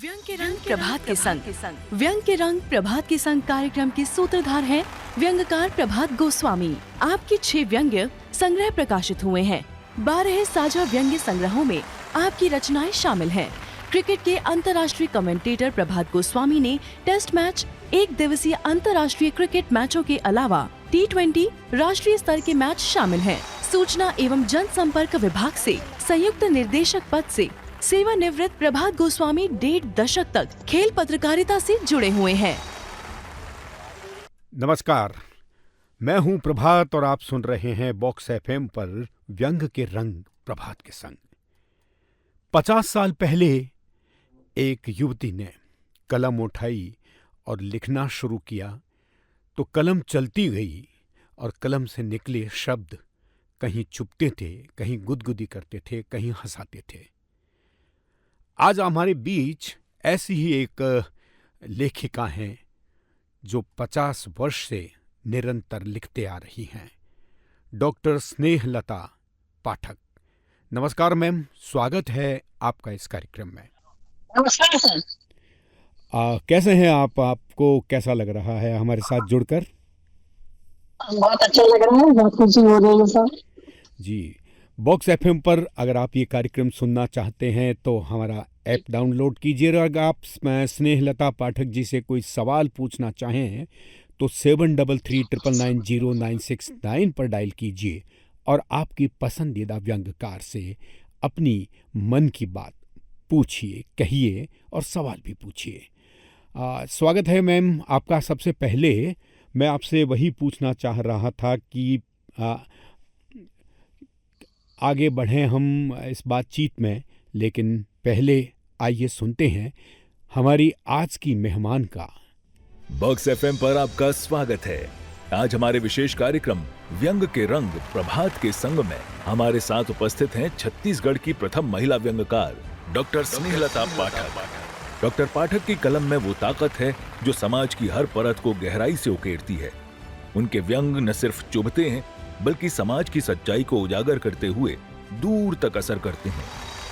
व्यंग के रंग प्रभात के संग। व्यंग के रंग प्रभात के संग कार्यक्रम के सूत्रधार हैं व्यंगकार प्रभात गोस्वामी। आपके 6 व्यंग्य संग्रह प्रकाशित हुए हैं। 12 साझा व्यंग्य संग्रहों में आपकी रचनाएं शामिल हैं। क्रिकेट के अंतर्राष्ट्रीय कमेंटेटर प्रभात गोस्वामी ने टेस्ट मैच, 1 दिवसीय अंतर्राष्ट्रीय क्रिकेट मैचों के अलावा T20 राष्ट्रीय स्तर के मैच शामिल हैं। सूचना एवं जनसंपर्क विभाग से संयुक्त निर्देशक पद से सेवानिवृत्त प्रभात गोस्वामी 1.5 दशक तक खेल पत्रकारिता से जुड़े हुए हैं। नमस्कार, मैं हूं प्रभात और आप सुन रहे हैं बॉक्स FM पर व्यंग के रंग प्रभात के संग। 50 साल पहले एक युवती ने कलम उठाई और लिखना शुरू किया तो कलम चलती गई और कलम से निकले शब्द कहीं चुभते थे, कहीं गुदगुदी करते थे, कहीं हंसाते थे। आज हमारे बीच ऐसी ही एक लेखिका हैं जो 50 वर्ष से निरंतर लिखते आ रही हैं, डॉक्टर स्नेहलता पाठक। नमस्कार मैम, स्वागत है आपका इस कार्यक्रम में। नमस्कार सर। कैसे हैं आप? आपको कैसा लग रहा है हमारे साथ जुड़कर? बहुत अच्छा लग रहा है, बहुत खुशी हो रही है सर। जी, बॉक्स FM पर अगर आप ये कार्यक्रम सुनना चाहते हैं तो हमारा ऐप डाउनलोड कीजिए। अगर आप स्नेहलता पाठक जी से कोई सवाल पूछना चाहें तो 7339990969 पर डायल कीजिए और आपकी पसंदीदा व्यंग्यकार से अपनी मन की बात पूछिए, कहिए और सवाल भी पूछिए। स्वागत है मैम आपका। सबसे पहले मैं आपसे वही पूछना चाह रहा था कि आगे बढ़ें हम इस बातचीत में, लेकिन पहले आइए सुनते हैं हमारी आज की मेहमान का। बॉक्स FM पर आपका स्वागत है। आज हमारे विशेष कार्यक्रम व्यंग के रंग प्रभात के संग में हमारे साथ उपस्थित हैं छत्तीसगढ़ की प्रथम महिला व्यंग्यकार डॉक्टर स्नेहलता पाठक। डॉक्टर पाठक की कलम में वो ताकत है जो समाज की हर परत को गहराई से उकेरती है। उनके व्यंग न सिर्फ चुभते हैं बल्कि समाज की सच्चाई को उजागर करते हुए दूर तक असर करते हैं।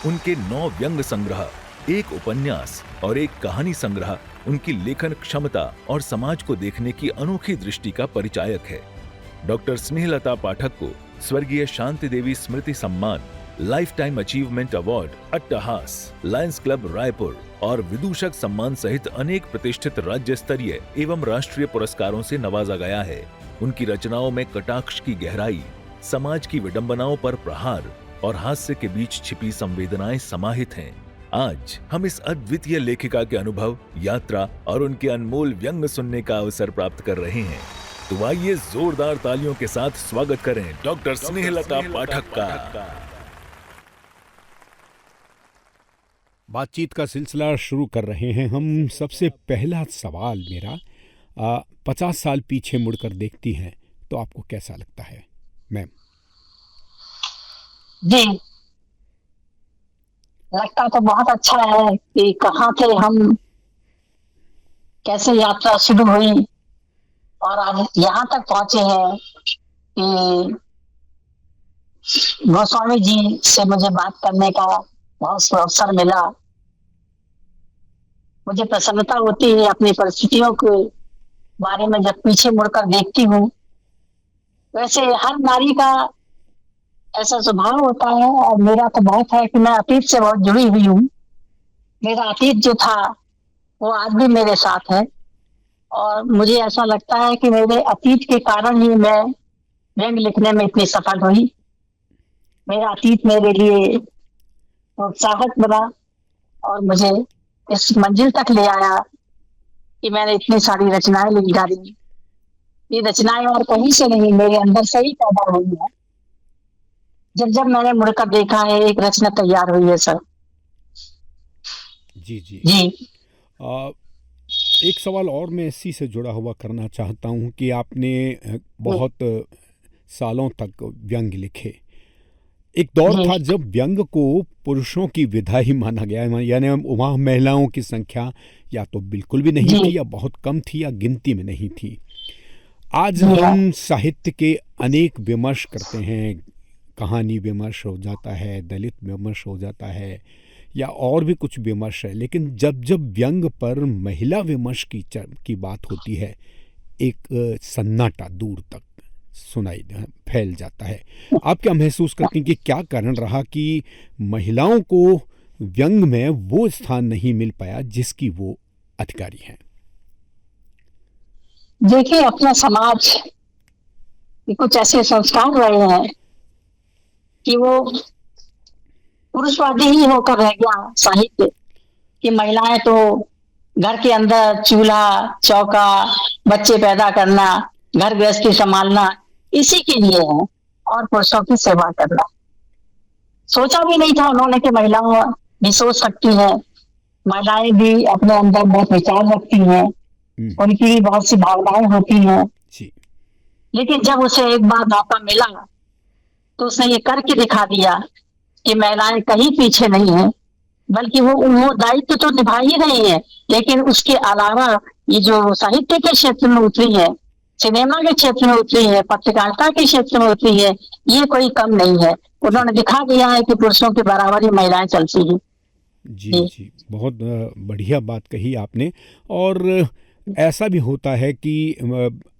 उनके 9 व्यंग संग्रह, 1 उपन्यास और 1 कहानी संग्रह उनकी लेखन क्षमता और समाज को देखने की अनोखी दृष्टि का परिचायक है। डॉक्टर स्नेहलता पाठक को स्वर्गीय शांति देवी स्मृति सम्मान, लाइफ टाइम अचीवमेंट अवार्ड, अट्टहास, लायंस क्लब रायपुर और विदूषक सम्मान सहित अनेक प्रतिष्ठित राज्य स्तरीय एवं राष्ट्रीय पुरस्कारों से नवाजा गया है। उनकी रचनाओं में कटाक्ष की गहराई, समाज की विडंबनाओं पर प्रहार और हास्य के बीच छिपी संवेदनाएं समाहित हैं। आज हम इस अद्वितीय लेखिका के अनुभव, यात्रा और उनके अनमोल व्यंग सुनने का अवसर प्राप्त कर रहे हैं। तो आइए जोरदार तालियों के साथ स्वागत करें डॉक्टर स्नेहलता पाठक का। बातचीत का सिलसिला शुरू कर रहे हैं हम। सबसे पहला सवाल मेरा, 50 साल पीछे मुड़कर देखती हैं तो आपको कैसा लगता है मैम? जी, लगता तो बहुत अच्छा है कि कहाँ थे हम, कैसे यात्रा शुरू हुई और आज यहाँ तक पहुंचे हैं कि गोस्वामी जी से मुझे बात करने का बहुत अवसर मिला। मुझे प्रसन्नता होती है अपनी परिस्थितियों के बारे में जब पीछे मुड़कर देखती हूँ। वैसे हर नारी का ऐसा स्वभाव होता है और मेरा तो बहुत है कि मैं अतीत से बहुत जुड़ी हुई हूँ। मेरा अतीत जो था वो आज भी मेरे साथ है और मुझे ऐसा लगता है कि मेरे अतीत के कारण ही मैं व्यंग लिखने में इतनी सफल हुई। मेरा अतीत मेरे लिए प्रोत्साहक बना और मुझे इस मंजिल तक ले आया कि मैंने इतनी सारी रचनाएं लिख डाली। ये रचनाएं और कहीं से नहीं, मेरे अंदर से ही पैदा हुई है। जब मैंने मुड़कर देखा है, एक रचना तैयार हुई है सर। जी जी जी। एक सवाल और मैं इसी से जुड़ा हुआ करना चाहता हूँ कि आपने बहुत सालों तक व्यंग लिखे। एक दौर था जब व्यंग को पुरुषों की विधा ही माना गया, यानी वहाँ महिलाओं की संख्या या तो बिल्कुल भी नहीं थी या बहुत कम थी या गिनती में नहीं थी। आज हम साहित्य के अनेक विमर्श करते हैं, कहानी विमर्श हो जाता है, दलित विमर्श हो जाता है या और भी कुछ विमर्श है, लेकिन जब जब व्यंग पर महिला विमर्श की बात होती है, एक सन्नाटा दूर तक सुनाई फैल जाता है। आप क्या महसूस करती हैं कि क्या कारण रहा कि महिलाओं को व्यंग में वो स्थान नहीं मिल पाया जिसकी वो अधिकारी हैं? देखिए, अपना समाज में कुछ ऐसे संस्कार रहे हैं कि वो पुरुषवादी ही होकर रह गया साहित्य, कि महिलाएं तो घर के अंदर चूल्हा चौका, बच्चे पैदा करना, घर गृहस्थी संभालना, इसी के लिए है, और पुरुषों की सेवा करना। सोचा भी नहीं था उन्होंने कि महिलाएं भी सोच सकती हैं, महिलाएं भी अपने अंदर बहुत विचार रखती हैं, उनकी भी बहुत सी भावनाएं होती हैं। लेकिन जब उसे एक बार मौका मिला तो उसने ये करके दिखा दिया कि महिलाएं कहीं पीछे नहीं है, बल्कि वो दायित्व तो निभा ही रही है, लेकिन उसके अलावा ये जो साहित्य के क्षेत्र में उतरी है, सिनेमा के क्षेत्र में उतरी है, पत्रकारिता के क्षेत्र में उतरी है, ये कोई कम नहीं है। उन्होंने दिखा दिया है कि पुरुषों के बराबर ही महिलाएं चलती हैं। जी जी, बहुत बढ़िया बात कही आपने। और ऐसा भी होता है कि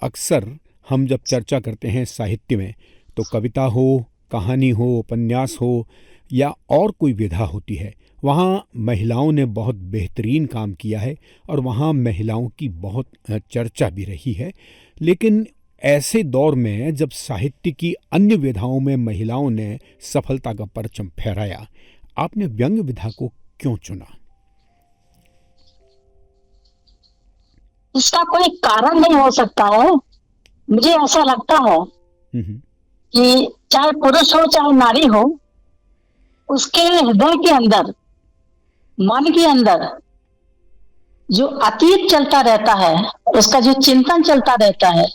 अक्सर हम जब चर्चा करते हैं साहित्य में, तो कविता हो, कहानी हो, उपन्यास हो या और कोई विधा होती है, वहाँ महिलाओं ने बहुत बेहतरीन काम किया है और वहाँ महिलाओं की बहुत चर्चा भी रही है। लेकिन ऐसे दौर में जब साहित्य की अन्य विधाओं में महिलाओं ने सफलता का परचम फहराया, आपने व्यंग्य विधा को क्यों चुना? इसका कोई कारण नहीं हो सकता है। मुझे ऐसा लगता है कि चाहे पुरुष हो चाहे नारी हो, उसके हृदय के अंदर, मन के अंदर जो अतीत चलता रहता है, उसका जो चिंतन चलता रहता है,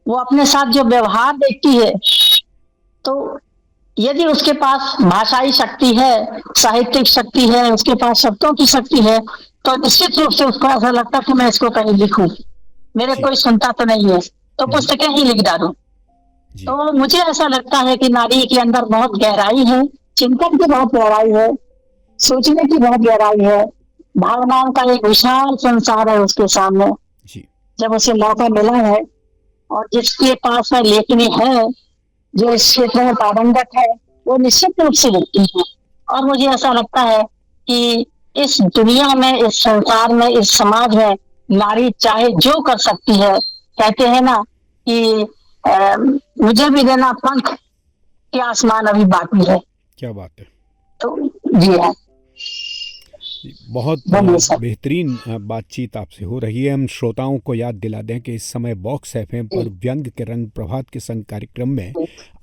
वो अपने साथ जो व्यवहार देखती है, तो यदि उसके पास भाषाई शक्ति है, साहित्यिक शक्ति है, उसके पास शब्दों की शक्ति है, तो निश्चित रूप से उसको ऐसा लगता है कि मैं इसको कहीं लिखूं, मेरे कोई सुनता तो नहीं है, तो पुस्तकें ही लिख डालूं। तो मुझे ऐसा लगता है कि नारी के अंदर बहुत गहराई है, चिंतन की बहुत गहराई है, सोचने की बहुत गहराई है, भावनाओं का एक विशाल संसार है उसके सामने। जब उसे मौका मिला है और जिसके पास में लेखनी है, जो इस क्षेत्र में पारंगत है, वो निश्चित रूप से लिखती है। और मुझे ऐसा लगता है कि इस दुनिया में, इस संसार में, इस समाज में नारी चाहे जो कर सकती है। कहते हैं ना कि मुझे भी देना पंख कि आसमान अभी बाकी है। क्या बात है। तो जी हाँ, बहुत बेहतरीन बातचीत आपसे हो रही है। हम श्रोताओं को याद दिला दें कि इस समय बॉक्स एफएम पर व्यंग के रंग प्रभात के संग कार्यक्रम में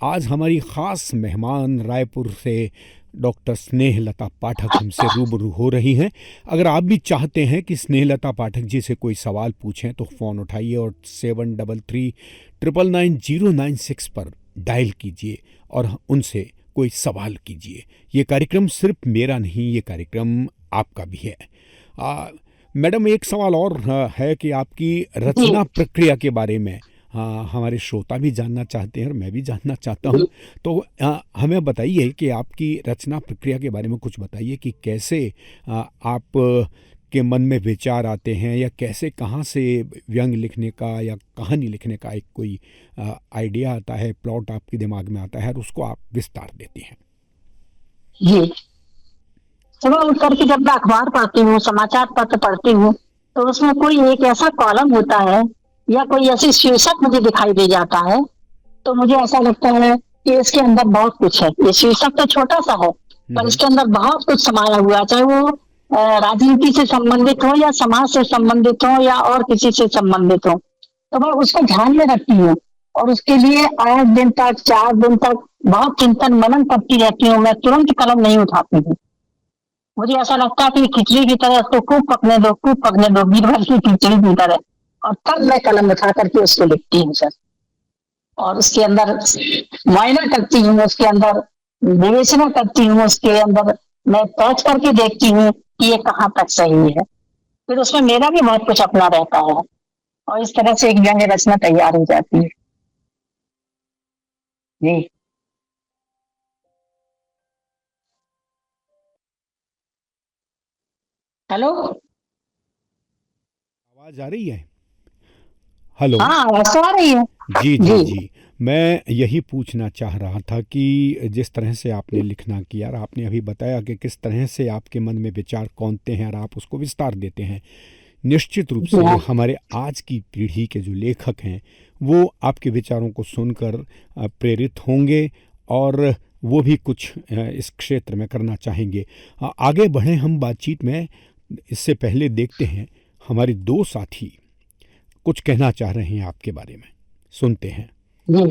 आज हमारी खास मेहमान रायपुर से डॉक्टर स्नेहलता पाठक हमसे रूबरू हो रही हैं। अगर आप भी चाहते हैं कि स्नेहलता पाठक जी से कोई सवाल पूछें तो फ़ोन उठाइए और 7339990996 पर डायल कीजिए और उनसे कोई सवाल कीजिए। ये कार्यक्रम सिर्फ मेरा नहीं, ये कार्यक्रम आपका भी है। मैडम, एक सवाल और है कि आपकी रचना प्रक्रिया के बारे में हमारे श्रोता भी जानना चाहते हैं और मैं भी जानना चाहता हूँ। तो हमें बताइए कि आपकी रचना प्रक्रिया के बारे में कुछ बताइए कि कैसे आप के मन में विचार आते हैं, या कैसे, कहाँ से व्यंग लिखने का या कहानी लिखने का एक कोई आइडिया आता है, प्लॉट आपके दिमाग में आता है और उसको आप विस्तार देती हैं। जी, सुबह उठ करके जब मैं अखबार पढ़ती हूँ, समाचार पत्र पढ़ती हूँ, तो उसमें कोई एक ऐसा कॉलम होता है या कोई ऐसी शीर्षक मुझे दिखाई दे जाता है, तो मुझे ऐसा लगता है कि इसके अंदर बहुत कुछ है। ये शीर्षक तो छोटा सा है, पर इसके अंदर बहुत कुछ समाया हुआ है, चाहे वो राजनीति से संबंधित हो या समाज से संबंधित हो या और किसी से संबंधित हो। तो मैं उसको ध्यान में रखती हूँ और उसके लिए 8 दिन तक, 4 दिन तक बहुत चिंतन मनन करती रहती हूँ। मैं तुरंत कलम नहीं उठाती हूँ। मुझे ऐसा लगता है कि खिचड़ी की तरह उसको खूब पकने दो, बीरबल की खिचड़ी की तरह, और तब मैं कलम उठा करके उसको लिखती हूँ सर। और उसके अंदर मुआयना करती हूँ, उसके अंदर विवेचना करती हूँ, उसके अंदर मैं तौच करके देखती हूँ कि ये कहाँ तक सही है। फिर उसमें मेरा भी बहुत कुछ अपना रहता है और इस तरह से एक व्यंग्य रचना तैयार हो जाती है। जी। हेलो। आवाज आ रही है? हेलो। हाँ, आवाज तो आ रही है। जी जी जी। जी। मैं यही पूछना चाह रहा था कि जिस तरह से आपने लिखना किया और आपने अभी बताया कि किस तरह से आपके मन में विचार कौनते हैं और आप उसको विस्तार देते हैं, निश्चित रूप जी से हाँ। हमारे आज की पीढ़ी के जो लेखक हैं वो आपके विचारों को सुनकर प्रेरित होंगे और वो भी कुछ इस क्षेत्र में करना चाहेंगे। आगे बढ़ें हम बातचीत में, इससे पहले देखते हैं हमारे दो साथी कुछ कहना चाह रहे हैं आपके बारे में, सुनते हैं। जी।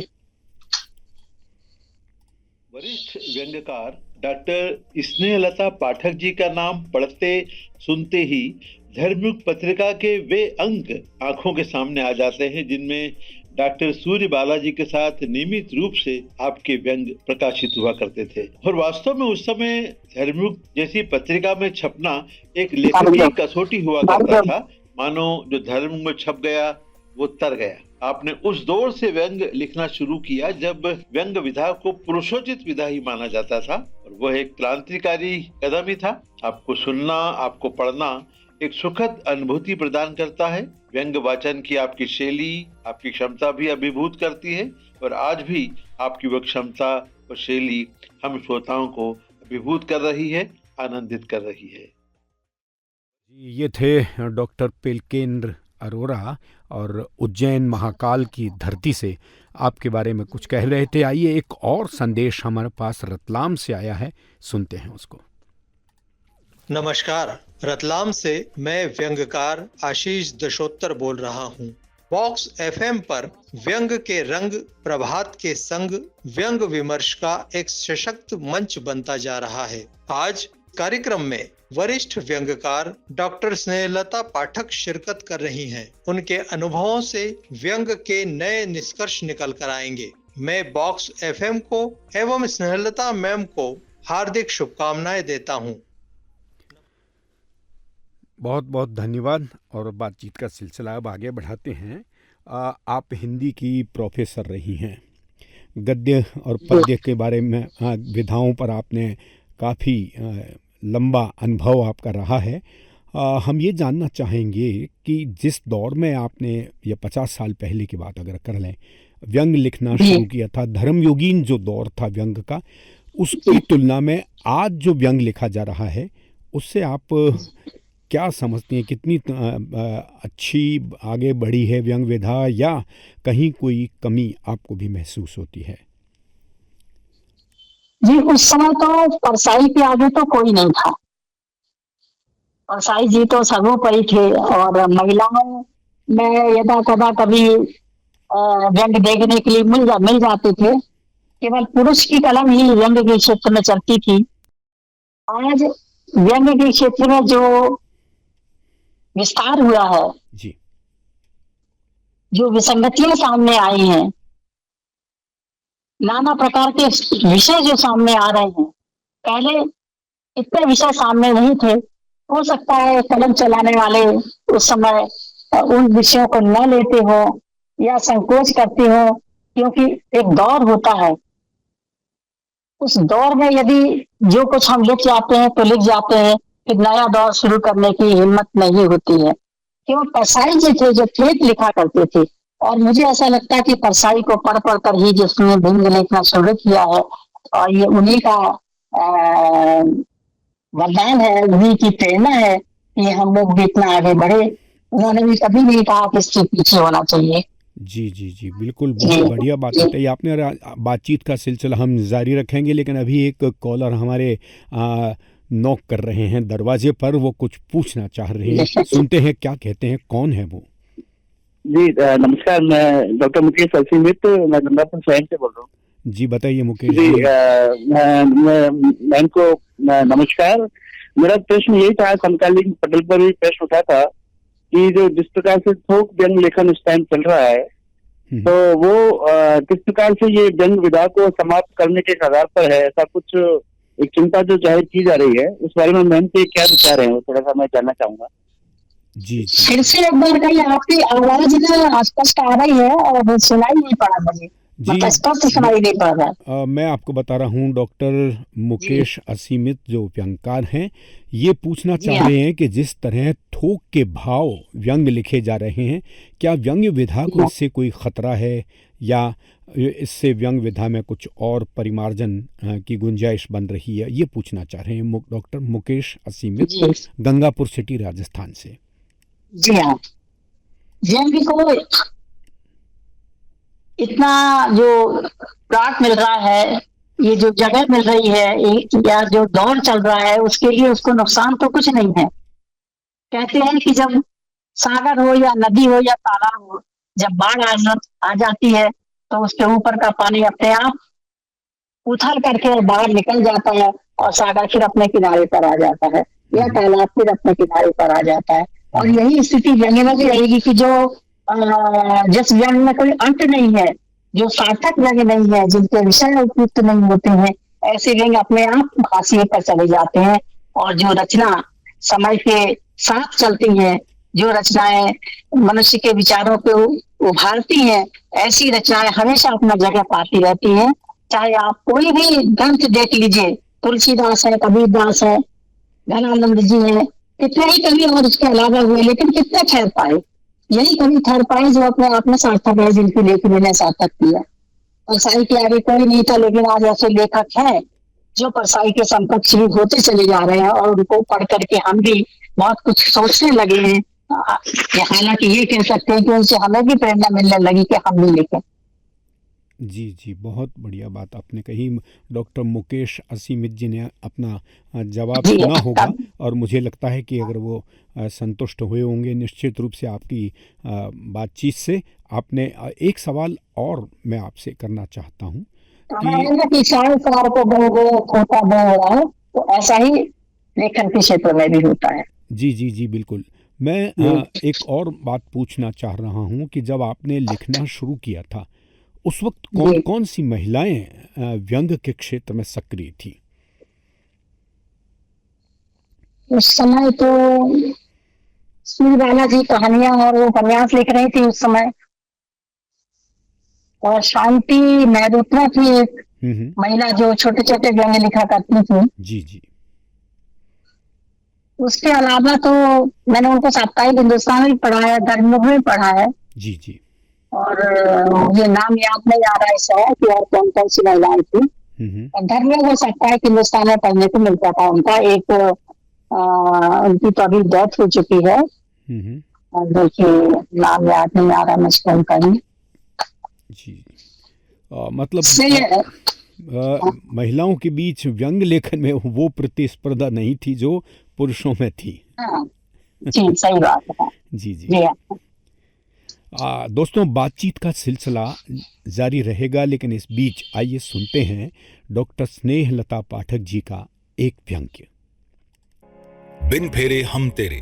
वरिष्ठ व्यंग्यकार डॉक्टर स्नेहलता पाठक जी का नाम पढ़ते सुनते ही धर्मयुग पत्रिका के वे अंक आंखों के सामने आ जाते हैं जिनमें डॉक्टर सूर्य बालाजी के साथ नियमित रूप से आपके व्यंग प्रकाशित हुआ करते थे। और वास्तव में उस समय धर्मयुग जैसी पत्रिका में छपना एक लेखकीय कसौटी हुआ करता था। मानो जो धर्म में छप गया वो तर गया। आपने उस दौर से व्यंग लिखना शुरू किया जब व्यंग विधा को पुरुषोचित विधा ही माना जाता था और वह एक क्रांतिकारी कदम ही था। आपको सुनना, आपको पढ़ना एक सुखद अनुभूति प्रदान करता है। व्यंग वाचन की आपकी शैली, आपकी क्षमता भी अभिभूत करती है और आज भी आपकी वह क्षमता और शैली हम श्रोताओं को अभिभूत कर रही है, आनंदित कर रही है। ये थे डॉक्टर पिलकेंद्र अरोरा और उज्जैन महाकाल की धरती से आपके बारे में कुछ कह रहे थे। आइए एक और संदेश हमारे पास रतलाम से आया है, सुनते हैं उसको। नमस्कार, रतलाम से मैं व्यंग्यकार आशीष दशोत्तर बोल रहा हूँ। बॉक्स एफएम पर व्यंग के रंग प्रभात के संग व्यंग विमर्श का एक सशक्त मंच बनता जा रहा है। आज कार्यक्रम में वरिष्ठ व्यंग्यकार डॉक्टर स्नेहलता पाठक शिरकत कर रही हैं। उनके अनुभवों से व्यंग के नए निष्कर्ष निकल कर आएंगे। मैं बॉक्स एफएम को एवं स्नेहलता मैम को हार्दिक शुभकामनाएं देता हूं। बहुत बहुत धन्यवाद। और बातचीत का सिलसिला अब आगे बढ़ाते हैं। आप हिंदी की प्रोफेसर रही हैं। गद्य और पद्य के बारे में विधाओं पर आपने काफ़ी लंबा अनुभव आपका रहा है। हम ये जानना चाहेंगे कि जिस दौर में आपने, ये 50 साल पहले की बात अगर कर लें, व्यंग लिखना शुरू किया था, धर्मयोगीन जो दौर था व्यंग का, उसकी तुलना में आज जो व्यंग लिखा जा रहा है उससे आप क्या समझती हैं? कितनी अच्छी आगे बढ़ी है व्यंग विधा या कहीं कोई कमी आपको भी महसूस होती है? जी, उस समय तो परसाई के आगे तो कोई नहीं था। परसाई जी तो सर्वोपरि थे और महिलाओं में यदा कदा कभी व्यंग देखने के लिए मिल जाते थे। केवल पुरुष की कलम ही व्यंग के क्षेत्र में चलती थी। आज व्यंग के क्षेत्र में जो विस्तार हुआ है जी, जो विसंगतियां सामने आई हैं, नाना प्रकार के विषय जो सामने आ रहे हैं, पहले इतने विषय सामने नहीं थे। हो सकता है कलम चलाने वाले उस समय उन विषयों को न लेते हो या संकोच करते हो, क्योंकि एक दौर होता है। उस दौर में यदि जो कुछ हम लिख जाते हैं तो लिख जाते हैं, फिर नया दौर शुरू करने की हिम्मत नहीं होती है। क्यों? परसाई जी थे जो ठेठ लिखा करते थे और मुझे ऐसा लगता है कि परसाई को पढ़ पढ़ कर ही जिसने व्यंग लिखना शुरू किया है और ये उन्हीं का वरदान है, उन्हीं की प्रेरणा है कि हम लोग भी इतना आगे बढ़े। उन्होंने भी कभी नहीं कहा कि इससे पीछे होना चाहिए। जी जी जी, बिल्कुल, बहुत बढ़िया बात बताई आपने। और बातचीत का सिलसिला हम जारी रखेंगे, लेकिन अभी एक कॉलर हमारे नॉक कर रहे हैं दरवाजे पर, वो कुछ पूछना चाह रहे हैं, सुनते हैं क्या कहते हैं। कौन है वो? जी नमस्कार, मैं डॉक्टर मुकेश अलसीमित, मैं गंगापुर शहर से बोल रहा हूँ। जी बताइए मुकेश जी। मैम को नमस्कार। मेरा प्रश्न यही था, समकालीन पटल पर भी प्रश्न उठा था कि जो जिस प्रकार से थोक व्यंग लेखन उस टाइम चल रहा है, तो वो किस प्रकार से ये व्यंग विधा को समाप्त करने के कगार पर है, ऐसा कुछ एक चिंता जो जाहिर की जा रही है, उस बारे में मैम के क्या विचार है, वो थोड़ा सा मैं जानना चाहूंगा। जी फिर से एक बार कहीं, आपकी आवाज ना स्पष्ट आ रही है और सुनाई नहीं पड़ा मुझे। जी मतलब स्पष्ट सुनाई नहीं पड़ रहा है। मैं आपको बता रहा हूँ, डॉक्टर मुकेश असीमित जो व्यंगकार हैं, ये पूछना जी चाह हाँ। रहे हैं कि जिस तरह थोक के भाव व्यंग लिखे जा रहे हैं, क्या व्यंग विधा को इससे कोई खतरा है, या इससे व्यंग विधा में कुछ और परिमार्जन की गुंजाइश बन रही है? ये पूछना चाह रहे हैं डॉक्टर मुकेश असीमित, जी गंगापुर सिटी, राजस्थान से। जी हाँ। व्यंग को इतना जो प्लॉट मिल रहा है, ये जो जगह मिल रही है, या जो दौर चल रहा है, उसके लिए उसको नुकसान तो कुछ नहीं है। कहते हैं कि जब सागर हो या नदी हो या तालाब हो, जब बाढ़ आ जाती है तो उसके ऊपर का पानी अपने आप उथल करके बाहर निकल जाता है और सागर फिर अपने किनारे पर आ जाता है, या तालाब फिर अपने किनारे पर आ जाता है। और यही स्थिति व्यंग में भी रहेगी कि जो जिस व्यंग में कोई अंत नहीं है, जो सार्थक व्यंग नहीं है, जिनके विषय उपयुक्त नहीं होते हैं, ऐसे व्यंग अपने आप हाशिए पर चले जाते हैं। और जो रचना समय के साथ चलती हैं, जो रचनाएं मनुष्य के विचारों को उभारती हैं, ऐसी रचनाएं हमेशा अपना जगह पाती रहती हैं। चाहे आप कोई भी ग्रंथ देख लीजिए, तुलसीदास है, कबीरदास है, घनानंद जी हैं, कितने ही कवि और उसके अलावा हुए, लेकिन कितने ठहर पाए? यही कवि ठहर पाए जो अपने आप में सार्थक है, जिनकी लेखनी ने सार्थक किया। परसाई के आगे कोई नहीं था, लेकिन आज ऐसे लेखक हैं जो परसाई के समकक्ष भी होते चले जा रहे हैं, और उनको पढ़ करके हम भी बहुत कुछ सोचने लगे हैं। हालांकि ये कह सकते हैं कि उनसे हमें भी प्रेरणा मिलने लगी कि हम भी लिखें। जी जी, बहुत बढ़िया बात आपने कही। डॉक्टर मुकेश असीमित जी ने अपना जवाब जी सुना होगा, अब और मुझे लगता है कि अगर वो संतुष्ट हुए होंगे निश्चित रूप से आपकी बातचीत से। आपने एक सवाल और मैं आपसे करना चाहता हूँ कि साहित्यकार को बहु खोता बह रहा है, तो ऐसा ही लेखन के क्षेत्र में भी होता है। जी जी जी, बिल्कुल। मैं एक और बात पूछना चाह रहा हूँ कि जब आपने लिखना शुरू किया था, उस वक्त कौन कौन सी महिलाएं व्यंग के क्षेत्र में सक्रिय थी? उस समय तो श्री बालाजी कहानियां और वो उपन्यास लिख रही थी उस समय, और शांति मेहरुत्रा थी एक महिला जो छोटे छोटे व्यंग लिखा करती थी। जी जी। उसके अलावा तो मैंने उनको साप्ताहिक हिंदुस्तान भी पढ़ा है, धर्मयुग भी पढ़ा है। जी जी। और मुझे नाम याद नहीं आ रहा है इस समय कि और कौन कौन सी महिलाएं थी। धर्मयुग और साप्ताहिक हिंदुस्तान में पढ़ने को मिलता था उनका। एक उनकी तो अभी डेथ हो चुकी है, देखिए नाम याद नहीं आ रहा मुझको उनका ही। जी मतलब महिलाओं के बीच व्यंग लेखन में वो प्रतिस्पर्धा नहीं थी जो पुरुषों में थी। जी सही बात है। जी जी। दोस्तों, बातचीत का सिलसिला जारी रहेगा, लेकिन इस बीच आइए सुनते हैं डॉक्टर स्नेहलता पाठक जी का एक व्यंग्य। बिन फेरे हम तेरे।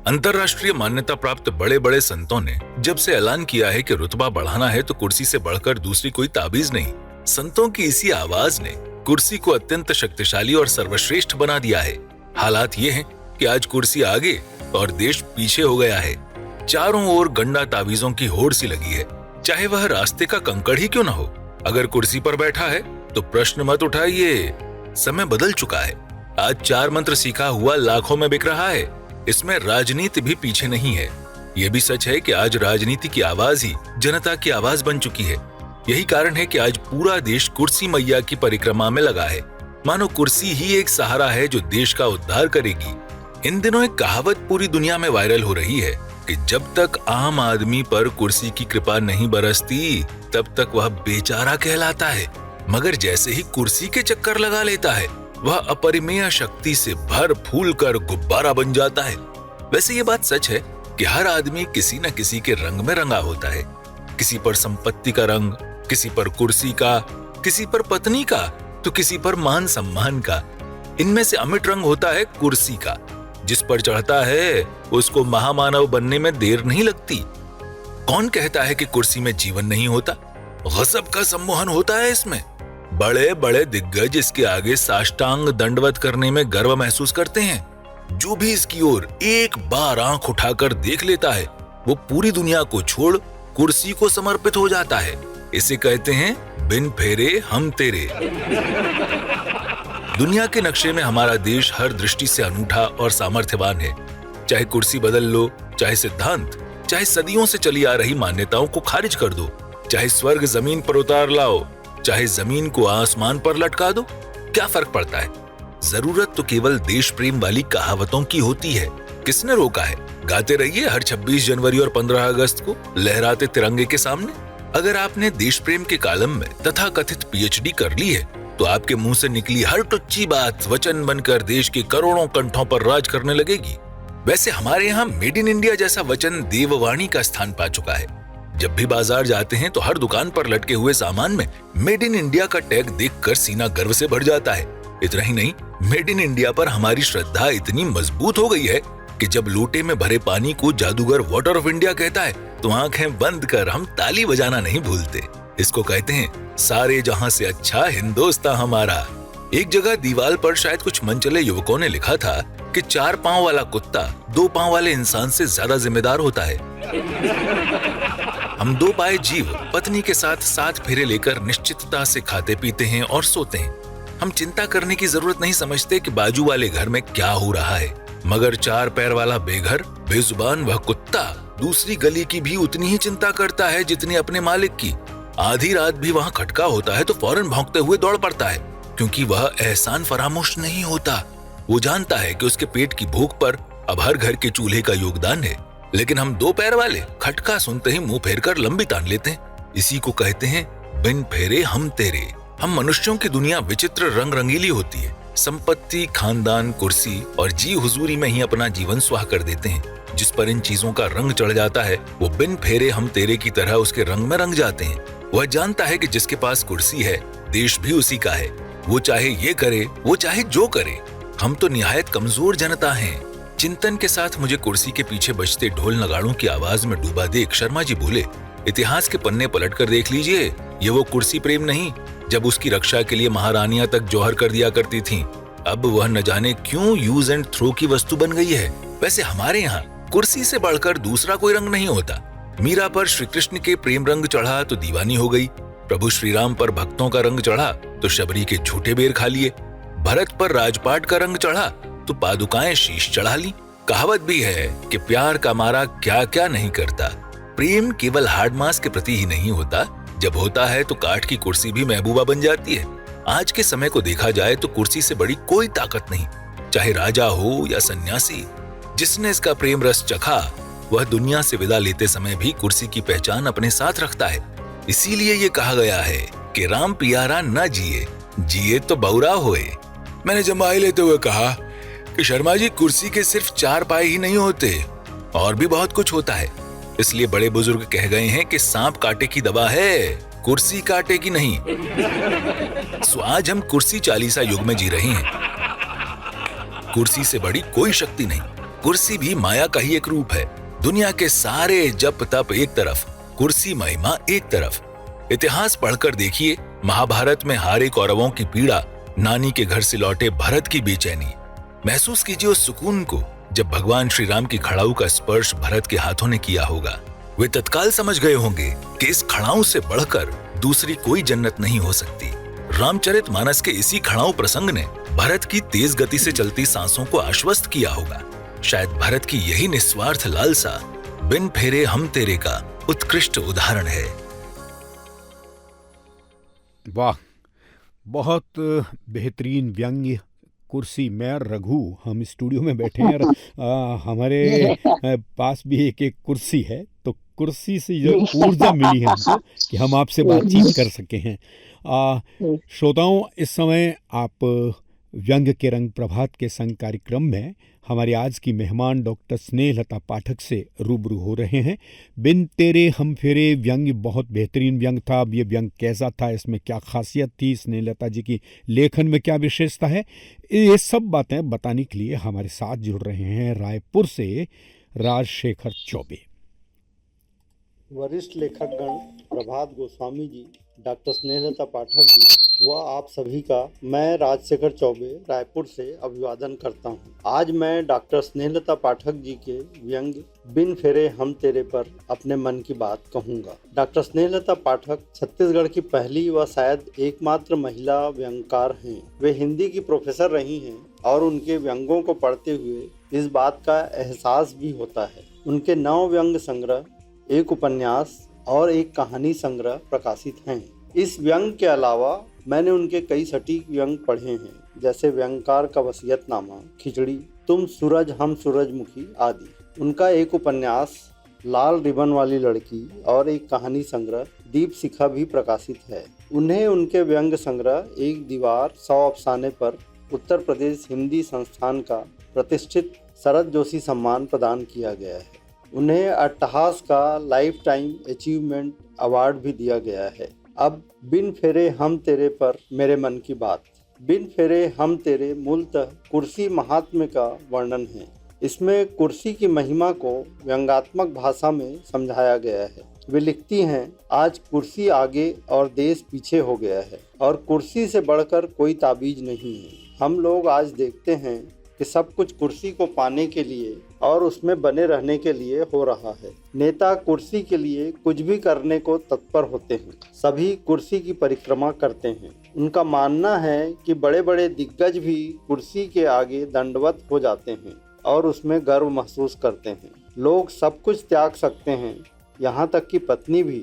अंतरराष्ट्रीय मान्यता प्राप्त बड़े बड़े संतों ने जब से ऐलान किया है कि रुतबा बढ़ाना है तो कुर्सी से बढ़कर दूसरी कोई ताबीज नहीं, संतों की इसी आवाज ने कुर्सी को अत्यंत शक्तिशाली और सर्वश्रेष्ठ बना दिया है। हालात ये हैं कि आज कुर्सी आगे और देश पीछे हो गया है। चारों ओर गंडा तावीजों की होड़ सी लगी है, चाहे वह रास्ते का कंकड़ ही क्यों न हो। अगर कुर्सी पर बैठा है तो प्रश्न मत उठाइए, समय बदल चुका है। आज 4 मंत्र सीखा हुआ लाखों में बिक रहा है। इसमें राजनीति भी पीछे नहीं है। यह भी सच है कि आज राजनीति की आवाज ही जनता की आवाज बन चुकी है। यही कारण है कि आज पूरा देश कुर्सी मैया की परिक्रमा में लगा है, मानो कुर्सी ही एक सहारा है जो देश का उद्धार करेगी। इन दिनों एक कहावत पूरी दुनिया में वायरल हो रही है कि जब तक आम आदमी पर कुर्सी की कृपा नहीं बरसती तब तक वह बेचारा कहलाता है, मगर जैसे ही कुर्सी के चक्कर लगा लेता है वह अपरिमेय शक्ति से भर फूल कर गुब्बारा बन जाता है। वैसे ये बात सच है कि हर आदमी किसी न किसी के रंग में रंगा होता है। किसी पर संपत्ति का रंग, किसी पर कुर्सी का, किसी पर पत्नी का, तो किसी पर मान सम्मान का। इनमें से अमिट रंग होता है कुर्सी का। जिस पर चढ़ता है उसको महामानव बनने में देर नहीं लगती। कौन कहता है कि कुर्सी में जीवन नहीं होता? गजब का सम्मोहन होता है इसमें। बड़े बड़े दिग्गज इसके आगे साष्टांग दंडवत करने में गर्व महसूस करते हैं। जो भी इसकी ओर एक बार आंख उठाकर देख लेता है वो पूरी दुनिया को छोड़ कुर्सी को समर्पित हो जाता है। इसे कहते हैं बिन फेरे हम तेरे। दुनिया के नक्शे में हमारा देश हर दृष्टि से अनूठा और सामर्थ्यवान है। चाहे कुर्सी बदल लो, चाहे सिद्धांत, चाहे सदियों से चली आ रही मान्यताओं को खारिज कर दो, चाहे स्वर्ग जमीन पर उतार लाओ, चाहे जमीन को आसमान पर लटका दो, क्या फर्क पड़ता है? जरूरत तो केवल देश प्रेम वाली कहावतों की होती है। किसने रोका है? गाते रहिए हर 26 जनवरी और 15 अगस्त को लहराते तिरंगे के सामने। अगर आपने देश प्रेम के कालम में तथा कथित पीएचडी कर ली है तो आपके मुंह से निकली हर टुच्ची बात वचन बनकर देश के करोड़ों कंठों पर राज करने लगेगी। वैसे हमारे यहाँ मेड इन इंडिया जैसा वचन देववाणी का स्थान पा चुका है। जब भी बाजार जाते हैं तो हर दुकान पर लटके हुए सामान में मेड इन इंडिया का टैग देखकर सीना गर्व से भर जाता है। इतना ही नहीं, मेड इन इंडिया पर हमारी श्रद्धा इतनी मजबूत हो गई है कि जब लोटे में भरे पानी को जादूगर वाटर ऑफ इंडिया कहता है तो आंखें बंद कर हम ताली बजाना नहीं भूलते। इसको कहते हैं सारे जहां से अच्छा हिंदुस्तान हमारा। एक जगह दीवार पर शायद कुछ मनचले युवकों ने लिखा था कि 4 पांव वाला कुत्ता 2 पांव वाले इंसान से ज्यादा जिम्मेदार होता है। हम 2 पाए जीव पत्नी के साथ 7 फेरे लेकर निश्चितता से खाते पीते हैं और सोते हैं। हम चिंता करने की जरूरत नहीं समझते कि बाजू वाले घर में क्या हो रहा है, मगर 4 पैर वाला बेघर बेजुबान वह कुत्ता दूसरी गली की भी उतनी ही चिंता करता है जितनी अपने मालिक की। आधी रात भी वहाँ खटका होता है तो फौरन भौंकते हुए दौड़ पड़ता है, क्योंकि वह एहसान फरामोश नहीं होता। वो जानता है कि उसके पेट की भूख पर अब हर घर के चूल्हे का योगदान है। लेकिन हम 2 पैर वाले खटका सुनते ही मुंह फेर कर लंबी तान लेते हैं। इसी को कहते हैं बिन फेरे हम तेरे। हम मनुष्यों की दुनिया विचित्र रंग रंगीली होती है। संपत्ति, खानदान, कुर्सी और जी हुजूरी में ही अपना जीवन स्वाह कर देते हैं। जिस पर इन चीजों का रंग चढ़ जाता है वो बिन फेरे हम तेरे की तरह उसके रंग में रंग जाते हैं। वह जानता है कि जिसके पास कुर्सी है देश भी उसी का है। वो चाहे ये करे, वो चाहे जो करे। हम तो निहायत कमजोर जनता हैं। चिंतन के साथ मुझे कुर्सी के पीछे बजते ढोल नगाड़ों की आवाज में डूबा देख शर्मा जी बोले, इतिहास के पन्ने पलट कर देख लीजिए, ये वो कुर्सी प्रेम नहीं जब उसकी रक्षा के लिए महारानियां तक जौहर कर दिया करती थीं। अब वह न जाने क्यों यूज एंड थ्रो की वस्तु बन गई है। वैसे हमारे यहाँ कुर्सी से बढ़कर दूसरा कोई रंग नहीं होता। मीरा पर श्री कृष्ण के प्रेम रंग चढ़ा तो दीवानी हो गई। प्रभु श्री राम पर भक्तों का रंग चढ़ा तो शबरी के झूठे बेर खा लिए। भरत पर राजपाट का रंग चढ़ा तो पादुकाएं शीश चढ़ा ली। कहावत भी है कि प्यार का मारा क्या क्या नहीं करता। प्रेम केवल हार्ड मास के प्रति ही नहीं होता, जब होता है तो काठ की कुर्सी भी महबूबा बन जाती है। आज के समय को देखा जाए तो कुर्सी से बड़ी कोई ताकत नहीं, चाहे राजा हो या सन्यासी। जिसने इसका प्रेम रस चखा वह दुनिया से विदा लेते समय भी कुर्सी की पहचान अपने साथ रखता है। इसीलिए ये कहा गया है कि राम पियारा न जिए, जिए तो बौरा होए। मैंने जमाई लेते हुए कहा कि शर्मा जी, कुर्सी के सिर्फ 4 पाए ही नहीं होते, और भी बहुत कुछ होता है। इसलिए बड़े बुजुर्ग कह गए हैं कि सांप काटे की दवा है, कुर्सी काटे की नहीं। सो आज हम कुर्सी चालीसा युग में जी रहे हैं। कुर्सी से बड़ी कोई शक्ति नहीं। कुर्सी भी माया का ही एक रूप है। दुनिया के सारे जप तप एक तरफ, कुर्सी महिमा एक तरफ। इतिहास पढ़कर देखिए, महाभारत में हारे कौरवों की पीड़ा, नानी के घर से लौटे भरत की बेचैनी। महसूस कीजिए उस सुकून को जब भगवान श्री राम की खड़ाऊ का स्पर्श भरत के हाथों ने किया होगा। वे तत्काल समझ गए होंगे कि इस खड़ाऊ से बढ़कर दूसरी कोई जन्नत नहीं हो सकती। रामचरितमानस के इसी खड़ाऊ प्रसंग ने भरत की तेज गति से चलती सांसों को आश्वस्त किया होगा। शायद भरत की यही निस्वार्थ लालसा बिन फेरे हम तेरे का उत्कृष्ट उदाहरण है। वाह, बहुत बेहतरीन व्यंग्य। कुर्सी में रघु हम स्टूडियो में बैठे हैं और हमारे पास भी एक कुर्सी है, तो कुर्सी से जो ऊर्जा मिली है हमको कि हम आपसे बातचीत कर सके हैं। श्रोताओं, इस समय आप व्यंग्य के रंग प्रभात के संग कार्यक्रम में हमारे आज की मेहमान डॉक्टर स्नेहलता पाठक से रूबरू हो रहे हैं। बिन तेरे हम फेरे व्यंग्य बहुत बेहतरीन व्यंग्य था। अब ये व्यंग्य कैसा था, इसमें क्या खासियत थी, स्नेहलता जी की लेखन में क्या विशेषता है, ये सब बातें बताने के लिए हमारे साथ जुड़ रहे हैं रायपुर से राजशेखर चौबे। वरिष्ठ लेखकगण प्रभात गोस्वामी जी, डॉक्टर स्नेहलता पाठक जी व आप सभी का मैं राजशेखर चौबे रायपुर से अभिवादन करता हूं। आज मैं डॉक्टर स्नेहलता पाठक जी के व्यंग्य बिन फेरे हम तेरे पर अपने मन की बात कहूंगा। डॉक्टर स्नेहलता पाठक छत्तीसगढ़ की पहली व शायद एकमात्र महिला व्यंगकार हैं। वे हिंदी की प्रोफेसर रही हैं और उनके व्यंगों को पढ़ते हुए इस बात का एहसास भी होता है। उनके 9 व्यंग संग्रह, एक उपन्यास और एक कहानी संग्रह प्रकाशित हैं। इस व्यंग के अलावा मैंने उनके कई सटीक व्यंग पढ़े हैं, जैसे व्यंगकार का वसीयतनामा, खिचड़ी, तुम सूरज हम सूरजमुखी आदि। उनका एक उपन्यास लाल रिबन वाली लड़की और एक कहानी संग्रह दीप शिखा भी प्रकाशित है। उन्हें उनके व्यंग संग्रह एक दीवार 100 अफसाने पर उत्तर प्रदेश हिंदी संस्थान का प्रतिष्ठित शरद जोशी सम्मान प्रदान किया गया है। उन्हें अट्टहास का लाइफ टाइम अचीवमेंट अवार्ड भी दिया गया है। अब बिन फेरे हम तेरे पर मेरे मन की बात। बिन फेरे हम तेरे मूलतः कुर्सी महात्म्य का वर्णन है। इसमें कुर्सी की महिमा को व्यंग्यात्मक भाषा में समझाया गया है। वे लिखती हैं, आज कुर्सी आगे और देश पीछे हो गया है और कुर्सी से बढ़कर कोई ताबीज नहीं है। हम लोग आज देखते हैं कि सब कुछ कुर्सी को पाने के लिए और उसमें बने रहने के लिए हो रहा है। नेता कुर्सी के लिए कुछ भी करने को तत्पर होते हैं। सभी कुर्सी की परिक्रमा करते हैं। उनका मानना है कि बड़े बड़े दिग्गज भी कुर्सी के आगे दंडवत हो जाते हैं और उसमें गर्व महसूस करते हैं। लोग सब कुछ त्याग सकते हैं, यहाँ तक कि पत्नी भी।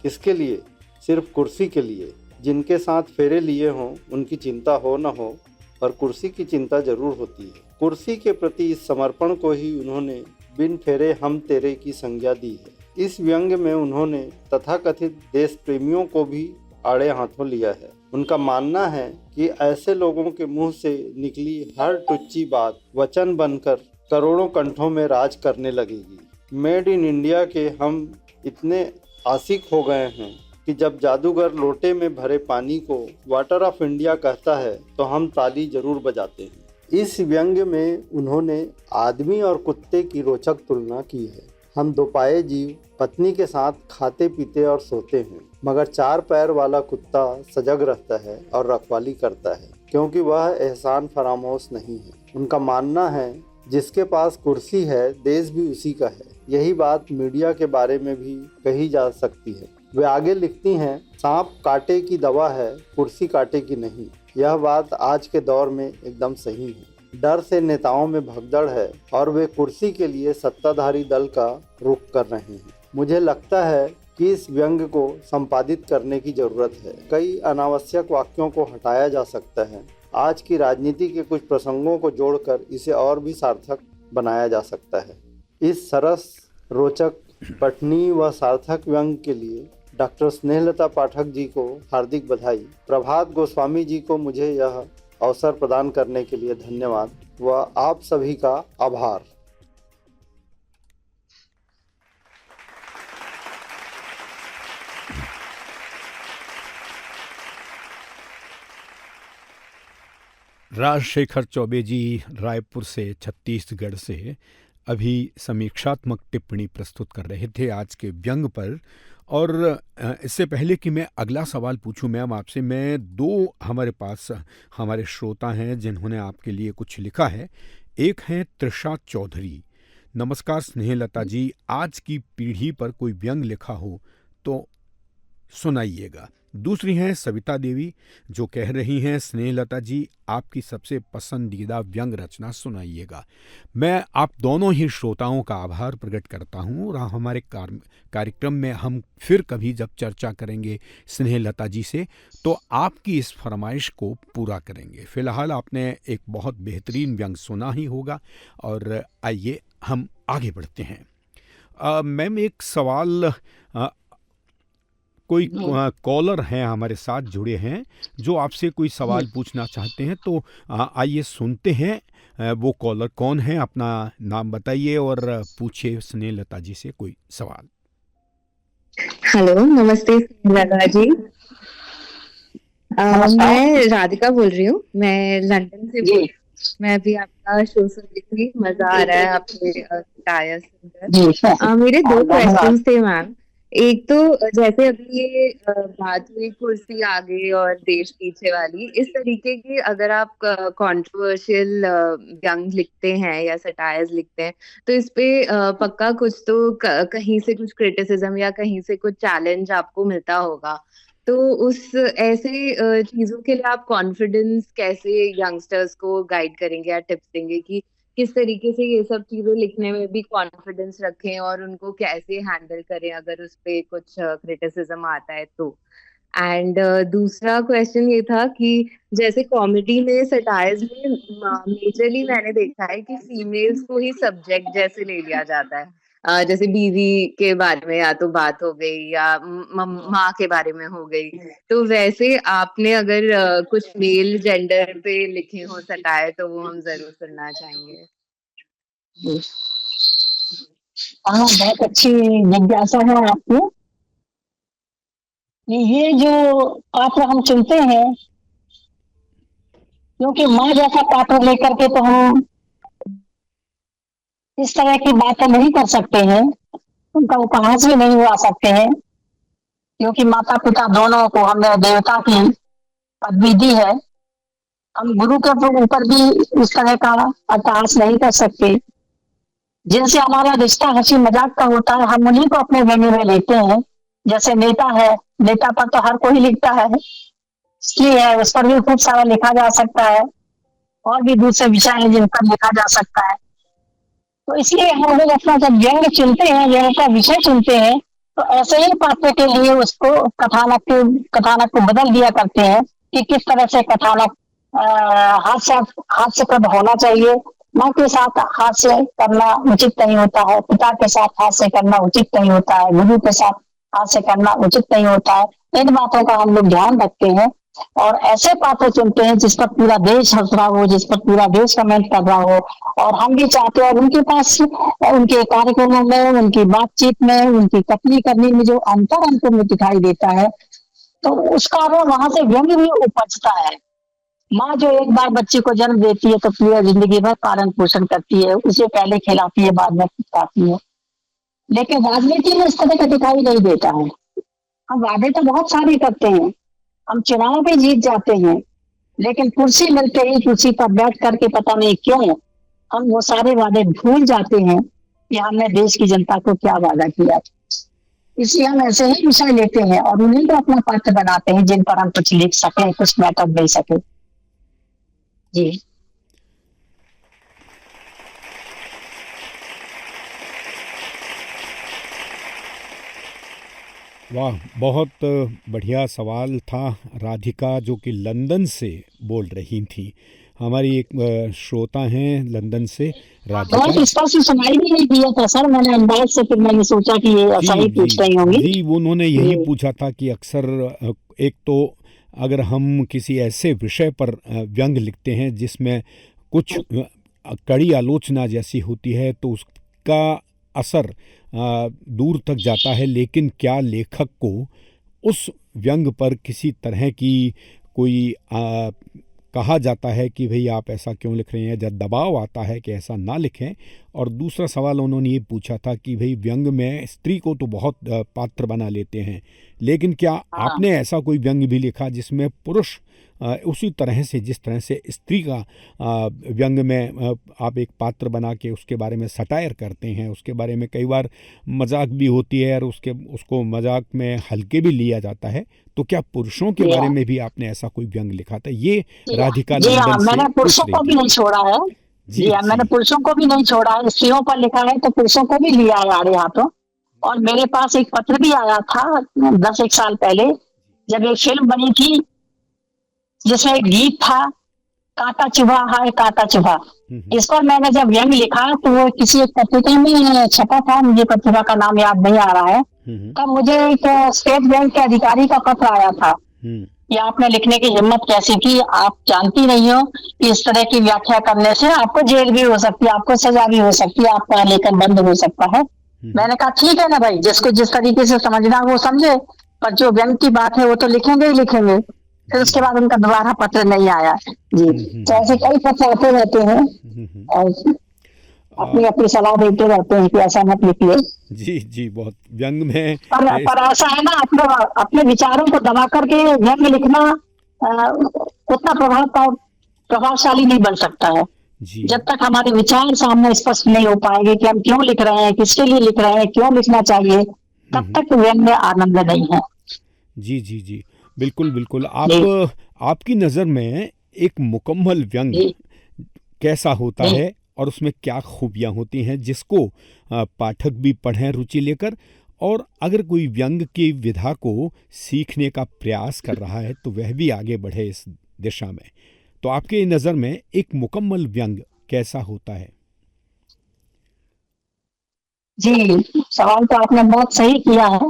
किसके लिए? सिर्फ कुर्सी के लिए। जिनके साथ फेरे लिए हों उनकी चिंता हो न हो, पर कुर्सी की चिंता जरूर होती है। कुर्सी के प्रति इस समर्पण को ही उन्होंने बिन फेरे हम तेरे की संज्ञा दी है। इस व्यंग में उन्होंने तथाकथित देश प्रेमियों को भी आड़े हाथों लिया है। उनका मानना है कि ऐसे लोगों के मुंह से निकली हर टुच्ची बात वचन बनकर करोड़ों कंठों में राज करने लगेगी। मेड इन इंडिया के हम इतने आशिक हो गए हैं कि जब जादूगर लोटे में भरे पानी को वाटर ऑफ इंडिया कहता है तो हम ताली जरूर बजाते हैं। इस व्यंग्य में उन्होंने आदमी और कुत्ते की रोचक तुलना की है। हम दोपाए जीव पत्नी के साथ खाते पीते और सोते हैं, मगर 4 पैर वाला कुत्ता सजग रहता है और रखवाली करता है, क्योंकि वह एहसान फरामोश नहीं है। उनका मानना है, जिसके पास कुर्सी है देश भी उसी का है। यही बात मीडिया के बारे में भी कही जा सकती है। वे आगे लिखती हैं, सांप कांटे की दवा है, कुर्सी कांटे की नहीं। यह बात आज के दौर में एकदम सही है। डर से नेताओं में भगदड़ है और वे कुर्सी के लिए सत्ताधारी दल का रुख कर रहे हैं। मुझे लगता है कि इस व्यंग को संपादित करने की जरूरत है। कई अनावश्यक वाक्यों को हटाया जा सकता है। आज की राजनीति के कुछ प्रसंगों को जोड़कर इसे और भी सार्थक बनाया जा सकता है। इस सरस, रोचक, पठनीय व सार्थक व्यंग के लिए डॉक्टर स्नेहलता पाठक जी को हार्दिक बधाई। प्रभात गोस्वामी जी को मुझे यह अवसर प्रदान करने के लिए धन्यवाद व आप सभी का आभार। राजशेखर चौबे जी रायपुर से, छत्तीसगढ़ से अभी समीक्षात्मक टिप्पणी प्रस्तुत कर रहे थे आज के व्यंग पर। और इससे पहले कि मैं अगला सवाल पूछूं मैम आपसे, मैं 2 हमारे पास हमारे श्रोता हैं जिन्होंने आपके लिए कुछ लिखा है। एक हैं त्रिशा चौधरी। नमस्कार स्नेहलता जी, आज की पीढ़ी पर कोई व्यंग लिखा हो तो सुनाइएगा। दूसरी हैं सविता देवी, जो कह रही हैं, स्नेहलता जी आपकी सबसे पसंदीदा व्यंग रचना सुनाइएगा। मैं आप दोनों ही श्रोताओं का आभार प्रकट करता हूँ और हमारे कार्यक्रम में हम फिर कभी जब चर्चा करेंगे स्नेहलता जी से तो आपकी इस फरमाइश को पूरा करेंगे। फिलहाल आपने एक बहुत बेहतरीन व्यंग सुना ही होगा और आइए हम आगे बढ़ते हैं। मैम, एक सवाल, कोई कॉलर हैं हमारे साथ जुड़े हैं जो आपसे कोई सवाल पूछना चाहते हैं, तो आइए सुनते हैं वो कॉलर कौन है। अपना नाम बताइए और पूछिए स्नेहलता जी से कोई सवाल। हेलो, नमस्ते स्नेहलता जी। मैं राधिका बोल रही हूँ, मैं लंदन से मैं भी आपका शो सुन रही थी, मजा आ रहा है आपके गायक सुनकर। मेरे 2 क्वेश्चन थे मैम। एक तो जैसे अभी ये बात हुई कुर्सी आगे और देश पीछे वाली, इस तरीके की अगर आप कंट्रोवर्शियल व्यंग लिखते हैं या सटायर्स लिखते हैं, तो इस पे पक्का कुछ तो कहीं से कुछ क्रिटिसिज्म या कहीं से कुछ चैलेंज आपको मिलता होगा। तो उस ऐसे चीजों के लिए आप कॉन्फिडेंस कैसे यंगस्टर्स को गाइड करेंगे या टिप्स देंगे कि किस तरीके से ये सब चीजें लिखने में भी कॉन्फिडेंस रखें और उनको कैसे हैंडल करें अगर उस पे कुछ क्रिटिसिज्म आता है तो। एंड दूसरा क्वेश्चन ये था कि जैसे कॉमेडी में सटायर्स में मेजरली मैंने देखा है कि फीमेल्स को ही सब्जेक्ट जैसे ले लिया जाता है। जैसे बीवी के बारे में या तो बात हो गई या माँ के बारे में हो गई। तो वैसे आपने अगर कुछ मेल जेंडर पे लिखे हो सटायर तो वो हम जरूर सुनना चाहेंगे। हाँ, बहुत अच्छी जिज्ञासा है आपकी। ये जो पात्र हम चुनते हैं, क्योंकि माँ जैसा पात्र लेकर के तो हम इस तरह की बातें नहीं कर सकते हैं, उनका उपहास भी नहीं हुआ सकते हैं, क्योंकि माता पिता दोनों को हमने देवता की पदवी दी है। हम गुरु के ऊपर भी इस तरह का उपहास नहीं कर सकते। जिनसे हमारा रिश्ता हंसी मजाक का होता है, हम उन्हीं को अपने व्यंग्य में लेते हैं। जैसे नेता है, नेता पर तो हर कोई लिखता है, इसलिए है उस पर भी खूब सारा लिखा जा सकता है, और भी दूसरे विषय हैं जिन पर लिखा जा सकता है। तो इसलिए हम लोग अपना जब व्यंग्य चुनते हैं, व्यंग्य का विषय चुनते हैं, तो ऐसे ही पात्र के लिए उसको कथानक को बदल दिया करते हैं कि किस तरह से कथानक हास्यप्रद होना चाहिए। माँ के साथ हास्य करना उचित नहीं होता है, पिता के साथ हास्य करना उचित नहीं होता है, गुरु के साथ हास्य करना उचित नहीं होता है। इन बातों का हम लोग ध्यान रखते हैं और ऐसे पात्र चुनते हैं जिस पर पूरा देश हंस रहा हो, जिस पर पूरा देश कमेंट कर रहा हो। और हम भी चाहते हैं उनके पास, उनके कार्यक्रमों में, उनकी बातचीत में, उनकी कथनी करने में जो अंतर हमको दिखाई देता है, तो उसका वहां से व्यंग्य भी उपजता है। माँ जो एक बार बच्चे को जन्म देती है तो पूरा जिंदगी भर पालन पोषण करती है, उसे पहले खिलाती है, बाद में खिलाती है। लेकिन राजनीति में इस तरह का दिखाई नहीं देता है। हम वादे तो बहुत सारे करते हैं, हम चुनाव भी जीत जाते हैं, लेकिन कुर्सी मिलते ही कुर्सी पर बैठ करके पता नहीं क्यों हम वो सारे वादे भूल जाते हैं कि हमने देश की जनता को क्या वादा किया। इसलिए हम ऐसे ही विषय लेते हैं और उन्हीं को अपना पात्र बनाते हैं जिन पर हम कुछ लिख सके, कुछ मैटर दे सके। जी वाह, बहुत बढ़िया सवाल था। राधिका जो कि लंदन से बोल रही थी, हमारी एक श्रोता हैं लंदन से, राधिका। बहुत स्पष्ट सुनाई भी नहीं दिया था सर, मैंने अंदाज से, फिर मैंने सोचा कि ये ऐसा ही पूछ रही होंगी। जी, उन्होंने यही पूछा था कि अक्सर एक तो अगर हम किसी ऐसे विषय पर व्यंग लिखते हैं जिसमें कुछ कड़ी आलोचना जैसी होती है तो उसका असर दूर तक जाता है, लेकिन क्या लेखक को उस व्यंग पर किसी तरह की कोई कहा जाता है कि भाई आप ऐसा क्यों लिख रहे हैं, जब दबाव आता है कि ऐसा ना लिखें। और दूसरा सवाल उन्होंने ये पूछा था कि भाई व्यंग में स्त्री को तो बहुत पात्र बना लेते हैं, लेकिन क्या आपने ऐसा कोई व्यंग भी लिखा जिसमें पुरुष उसी तरह से, जिस तरह से स्त्री का व्यंग में आप एक पात्र बना के उसके बारे में सटायर करते हैं, उसके बारे में कई बार मजाक भी होती है और उसको मजाक में हल्के भी लिया जाता है, तो क्या पुरुषों के बारे में भी आपने ऐसा कोई व्यंग लिखा था? ये राधिका जी हाँ, मैंने पुरुषों को भी नहीं छोड़ा है। जी हाँ, मैंने पुरुषों को भी नहीं छोड़ा है, स्त्रियों पर लिखा है तो पुरुषों को भी लिया है आड़े हाथों। और मेरे पास एक पत्र भी आया था 10-1 साल पहले, जब एक फिल्म बनी थी जिसमें एक गीत था, कांटा चुभा हाय कांटा चुभा। इस पर मैंने जब व्यंग लिखा तो वो किसी एक पत्रिका में छपा था, मुझे पत्रिका का नाम याद नहीं आ रहा है। तब मुझे एक स्टेट बैंक के अधिकारी का पत्र आया था कि आपने लिखने की हिम्मत कैसे की, आप जानती नहीं हो कि इस तरह की व्याख्या करने से आपको जेल भी हो सकती है, आपको सजा भी हो सकती है, आपका लेखन बंद हो सकता है। मैंने कहा ठीक है ना भाई, जिसको जिस तरीके से समझना वो समझे, पर जो व्यंग की बात है वो तो लिखेंगे ही लिखेंगे। फिर उसके बाद उनका दोबारा पत्र नहीं आया। जी, तो ऐसे कई पत्र आते रहते हैं। अपनी अपनी सलाह देते रहते हैं कि ऐसा मत लिखिए। जी जी, बहुत व्यंग में पर ऐसा है ना, अपने अपने विचारों को दबा करके व्यंग लिखना उतना प्रभावशाली नहीं बन सकता है। जी जब तक हमारे विचार सामने स्पष्ट नहीं हो पाएंगे कि हम क्यों लिख रहे हैं, किसके लिए लिख रहे हैं, क्यों लिखना चाहिए, तब तक व्यंग में आनंद नहीं है। जी जी जी, बिल्कुल बिल्कुल। जी। आपकी नज़र में एक मुकम्मल व्यंग जी। कैसा होता जी। है और उसमें क्या खूबियां होती हैं जिसको पाठक भी पढ़ें रुचि लेकर, और अगर कोई व्यंग की विधा को सीखने का प्रयास कर रहा है तो वह भी आगे बढ़े इस दिशा में। तो आपके नज़र में एक मुकम्मल व्यंग कैसा होता है? जी, सवाल तो आपने बहुत सही किया है।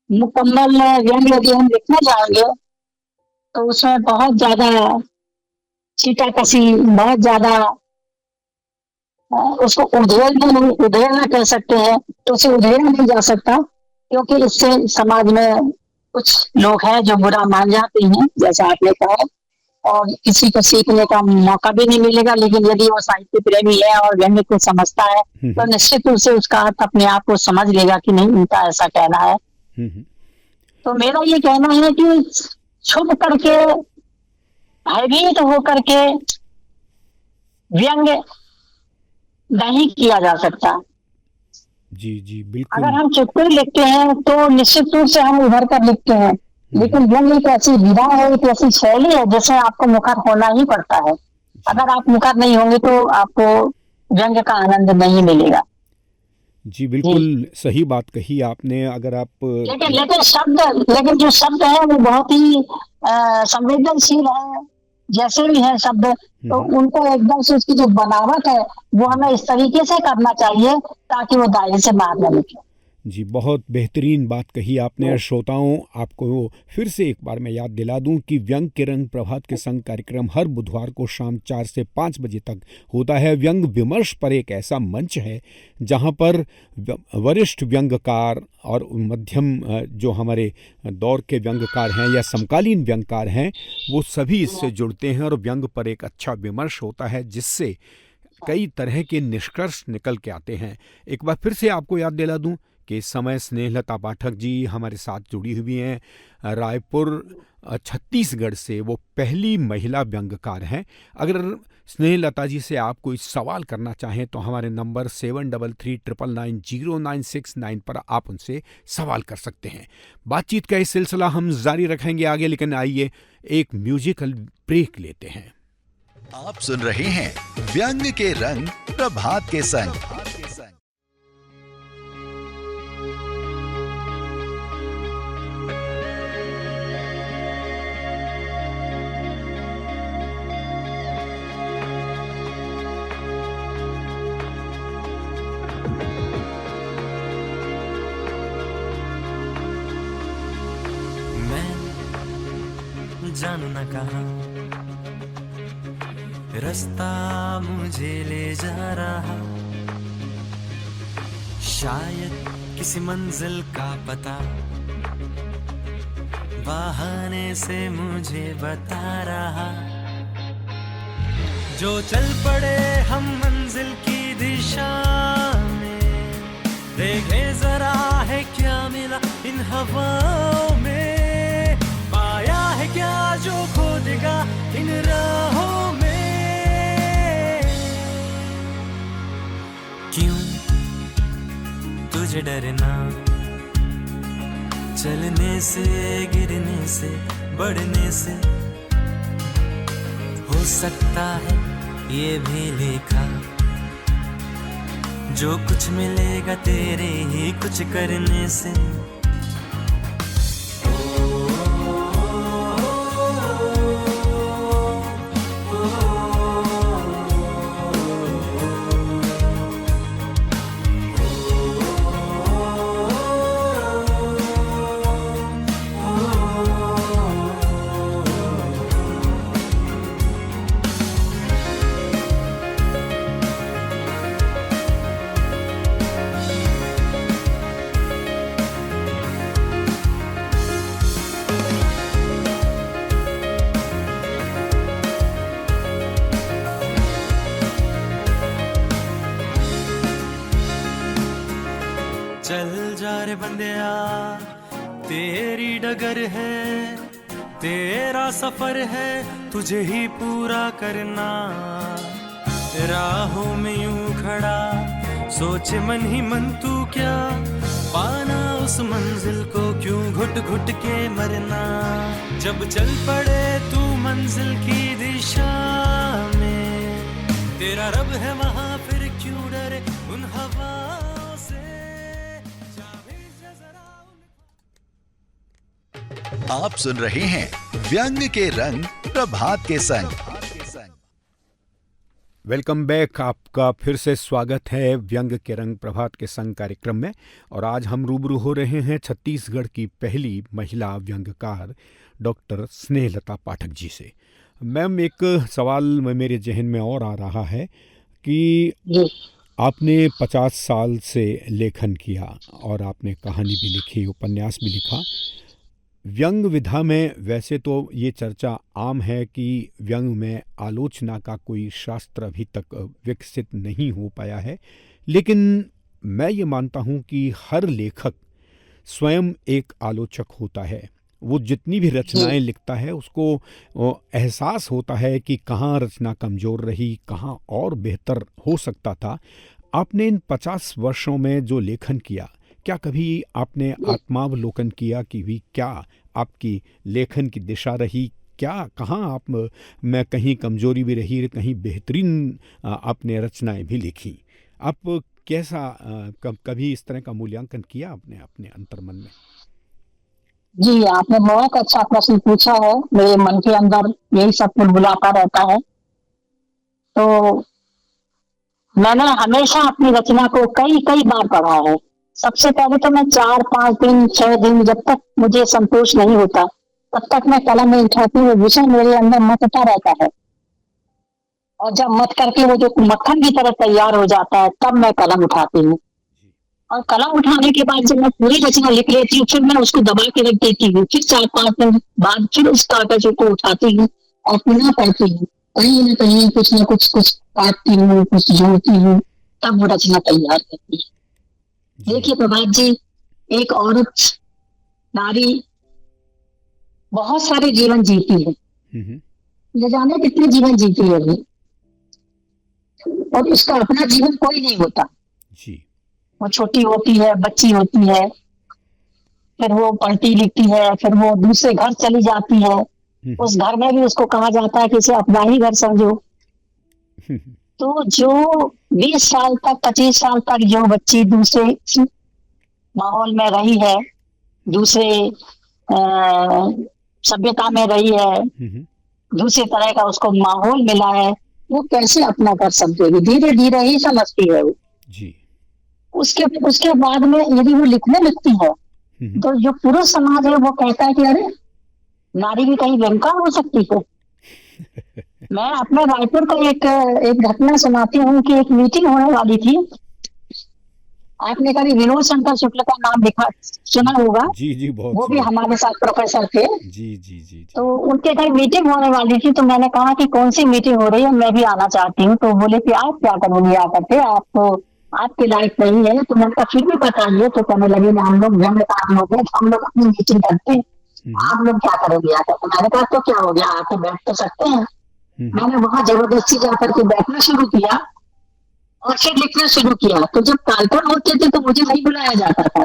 मुकम्मल व्यंग यदि हम लिखना चाहेंगे तो उसमें बहुत ज्यादा छीटाकशी, बहुत ज्यादा उसको उधेड़ना कह सकते हैं, तो उसे उधेड़ा नहीं जा सकता, क्योंकि इससे समाज में कुछ लोग हैं जो बुरा मान जाते हैं, जैसा आपने कहा, और किसी को सीखने का मौका भी नहीं मिलेगा। लेकिन यदि वो साहित्य प्रेमी है और व्यंग्य को समझता है तो निश्चित रूप से उसका अर्थ अपने आप को समझ लेगा कि नहीं, उनका ऐसा कहना है। तो मेरा ये कहना है कि छुप करके, भयभीत होकर के व्यंग नहीं किया जा सकता। जी जी, बिल्कुल। अगर हम चुटकुले लिखते हैं तो निश्चित रूप से हम उभर कर लिखते हैं, लेकिन व्यंग एक ऐसी विधा है, एक ऐसी शैली है जिसमें आपको मुखर होना ही पड़ता है। अगर आप मुखर नहीं होंगे तो आपको व्यंग का आनंद नहीं मिलेगा। जी बिल्कुल सही बात कही आपने। अगर आप लेकिन जो शब्द है वो बहुत ही संवेदनशील है, जैसे भी है शब्द, तो उनको एकदम से उसकी जो बनावट है वो हमें इस तरीके से करना चाहिए ताकि वो दायरे से बाहर न निकले। जी, बहुत बेहतरीन बात कही आपने। श्रोताओं, आपको फिर से एक बार मैं याद दिला दूं कि व्यंग के रंग प्रभात के संग कार्यक्रम हर बुधवार को शाम 4 से 5 बजे तक होता है। व्यंग विमर्श पर एक ऐसा मंच है जहां पर वरिष्ठ व्यंगकार और मध्यम जो हमारे दौर के व्यंगकार हैं या समकालीन व्यंगकार हैं, वो सभी इससे जुड़ते हैं और व्यंग पर एक अच्छा विमर्श होता है जिससे कई तरह के निष्कर्ष निकल के आते हैं। एक बार फिर से आपको याद दिला दूं कि इस समय स्नेहलता पाठक जी हमारे साथ जुड़ी हुई हैं रायपुर छत्तीसगढ़ से। वो पहली महिला व्यंगकार हैं। अगर स्नेहलता जी से आप कोई सवाल करना चाहें तो हमारे नंबर 7339990969 पर आप उनसे सवाल कर सकते हैं। बातचीत का ये सिलसिला हम जारी रखेंगे आगे, लेकिन आइए एक म्यूजिकल ब्रेक लेते हैं। आप सुन रहे हैं व्यंग के रंग प्रभात के संग। जानू न कहां रास्ता मुझे ले जा रहा, शायद किसी मंजिल का पता बहाने से मुझे बता रहा। जो चल पड़े हम मंजिल की दिशा में, देखे जरा है क्या मिला इन हवाओं में, पाया है क्या जो खो देगा इन राहों में। क्यों तुझे डरना, चलने से गिरने से बढ़ने से, हो सकता है ये भी लिखा, जो कुछ मिलेगा तेरे ही कुछ करने से। चल बंदिया तेरी डगर है, तेरा सफर है, तुझे ही पूरा करना। राहों में यूं खड़ा सोचे मन ही मन तू क्या पाना उस मंजिल को, क्यों घुट घुट के मरना। जब चल पड़े तू मंजिल की दिशा में, तेरा रब है वहां फिर क्यों डरे उन हवाओं से। आप सुन रहे हैं व्यंग के रंग प्रभात के संग। वेलकम बैक, आपका फिर से स्वागत है व्यंग के रंग प्रभात के संग कार्यक्रम में। और आज हम रूबरू हो रहे हैं छत्तीसगढ़ की पहली महिला व्यंग्यकार डॉक्टर स्नेहलता पाठक जी से। मैम, एक सवाल मेरे जहन में और आ रहा है कि आपने 50 साल से लेखन किया और आपने कहानी भी लिखी, उपन्यास भी लिखा। व्यंग विधा में वैसे तो ये चर्चा आम है कि व्यंग में आलोचना का कोई शास्त्र अभी तक विकसित नहीं हो पाया है, लेकिन मैं ये मानता हूँ कि हर लेखक स्वयं एक आलोचक होता है। वो जितनी भी रचनाएं लिखता है उसको एहसास होता है कि कहाँ रचना कमज़ोर रही, कहाँ और बेहतर हो सकता था। आपने इन 50 वर्षों में जो लेखन किया, क्या कभी आपने आत्मावलोकन किया कि भी क्या आपकी लेखन की दिशा रही, क्या कहाँ आप में कहीं कमजोरी भी रही, कहीं बेहतरीन आपने रचनाएं भी लिखी? आप कैसा कभी इस तरह का मूल्यांकन किया आपने अपने अंतर्मन में? जी, आपने बहुत अच्छा प्रश्न पूछा है। मेरे मन के अंदर यही सब बुलबुलाता रहता है। तो मैंने हमेशा अपनी रचना को कई कई बार पढ़ा है। सबसे पहले तो मैं 4-5 दिन 6 दिन जब तक मुझे संतोष नहीं होता तब तक मैं कलम नहीं उठाती हूँ। विषय मेरे अंदर मतता रहता है और जब मत करके वो जो मक्खन की तरह तैयार हो जाता है तब मैं कलम उठाती हूँ। और कलम उठाने के बाद जब मैं पूरी रचना लिख लेती हूँ फिर मैं उसको दबा के रख देती हूँ। फिर 4-5 दिन बाद फिर उस कागज को उठाती हूँ और पुनः पढ़ती हूँ। कहीं ना कहीं कुछ ना कुछ काटती हूँ, कुछ जोड़ती हूँ, तब वो रचना तैयार करती है। देखिए प्रभात जी, एक औरत नारी बहुत सारे जीवन जीती है, न जाने कितने जीवन जीती है वो, और उसका अपना जीवन कोई नहीं होता जी। वो छोटी होती है, बच्ची होती है, फिर वो पढ़ती लिखती है, फिर वो दूसरे घर चली जाती है। उस घर में भी उसको कहा जाता है कि इसे अपना ही घर समझो। तो जो 20 साल तक 25 साल तक जो बच्ची दूसरे माहौल में रही है, दूसरे सभ्यता में रही है, दूसरे तरह का उसको माहौल मिला है, वो कैसे अपना कर समझेगी? धीरे धीरे ही समझती है वो जी। उसके बाद में यदि वो लिखने लगती है तो जो पुरुष समाज है वो कहता है कि अरे नारी भी कहीं व्यंग्यकार हो सकती है। मैं अपने रायपुर का एक घटना सुनाती हूँ कि एक मीटिंग होने वाली थी। आपने कभी विनोद शंकर शुक्ल का नाम सुना होगा? जी जी, बहुत। वो भी हमारे साथ प्रोफेसर थे। जी जी जी। तो उनके घर मीटिंग होने वाली थी, तो मैंने कहा कि कौन सी मीटिंग हो रही है, मैं भी आना चाहती हूँ। तो बोले कि आप क्या करोगे आकर के, आप तो आपके लायक नहीं है। तो मैंने कहा फिर भी बताइए। तो कहने लगे हम लोग व्यंग्यकार लोग हैं, हम लोग अपनी मीटिंग करते हैं, आप लोग क्या करोगे आकर? तो मैंने कहा तो क्या हो गया, आके बैठ तो सकते हैं। मैंने वहां जबरदस्ती जाकर के बैठना शुरू किया और फिर लिखना शुरू किया। तो जब कार्यक्रम होते थे तो मुझे नहीं बुलाया जाता था,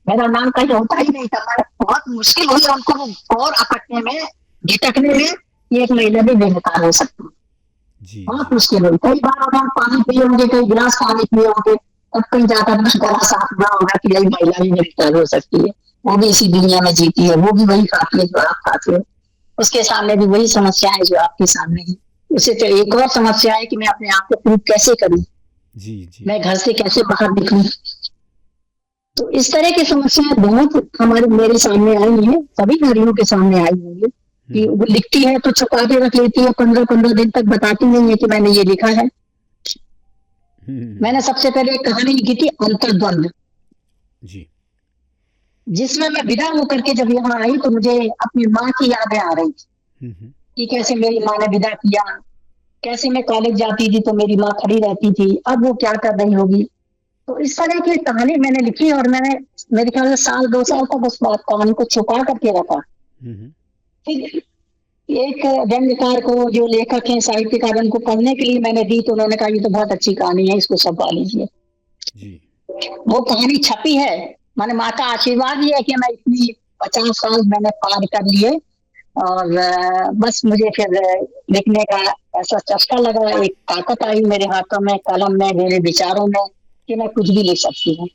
मेरा नाम कहीं होता ही नहीं था। बहुत मुश्किल हुई उनको और अकटने में, झिटकने में कि एक महिला भी व्यंग्यकार हो सकती है। बहुत मुश्किल हुई। कई बार अगर पानी पिए होंगे, कई गिलास पानी पिए होंगे, तब कहीं जाकर गला साफ हुआ होगा कि यही महिला भी व्यंग्यकार हो सकती है, वो भी इसी दुनिया में जीती है, वो भी वही खाती है जो आप खाते हो, उसके सामने भी वही समस्या है जो आपके सामने है। उसे तो एक और समस्या है कि मैं अपने आप को प्रूव कैसे करूं, मैं घर से कैसे बाहर निकलूं। तो इस तरह की समस्याएं बहुत मेरे सामने आई है, सभी नारियों के सामने आई होंगी कि वो लिखती है तो छुपा के रख लेती है, 15-15 दिन तक बताती नहीं है कि मैंने ये लिखा है। मैंने सबसे पहले एक कहानी लिखी थी अंतर्द्वंद जी, जिसमें मैं विदा होकर के जब यहाँ आई तो मुझे अपनी माँ की यादें आ रही थी कि कैसे मेरी माँ ने विदा किया, कैसे मैं कॉलेज जाती थी तो मेरी माँ खड़ी रहती थी, अब वो क्या कर रही होगी। तो इस तरह की कहानी मैंने लिखी और मैंने मेरे ख्याल से 1-2 साल तक उस बात कहानी को छुपा करके रखा। फिर एक व्यंग्यकार को, जो लेखक हैं, साहित्यकार, उनको पढ़ने के लिए मैंने दी, तो उन्होंने कहा ये तो बहुत अच्छी कहानी है, इसको छपवा लीजिए। वो कहानी छपी है। माने माँ का आशीर्वाद ही है कि मैं इतनी 50 साल मैंने पार कर लिए और बस मुझे फिर लिखने का ऐसा चस्का लगा, एक ताकत आई मेरे हाथों में, कलम में, मेरे विचारों में, कि मैं कुछ भी लिख सकती हूँ।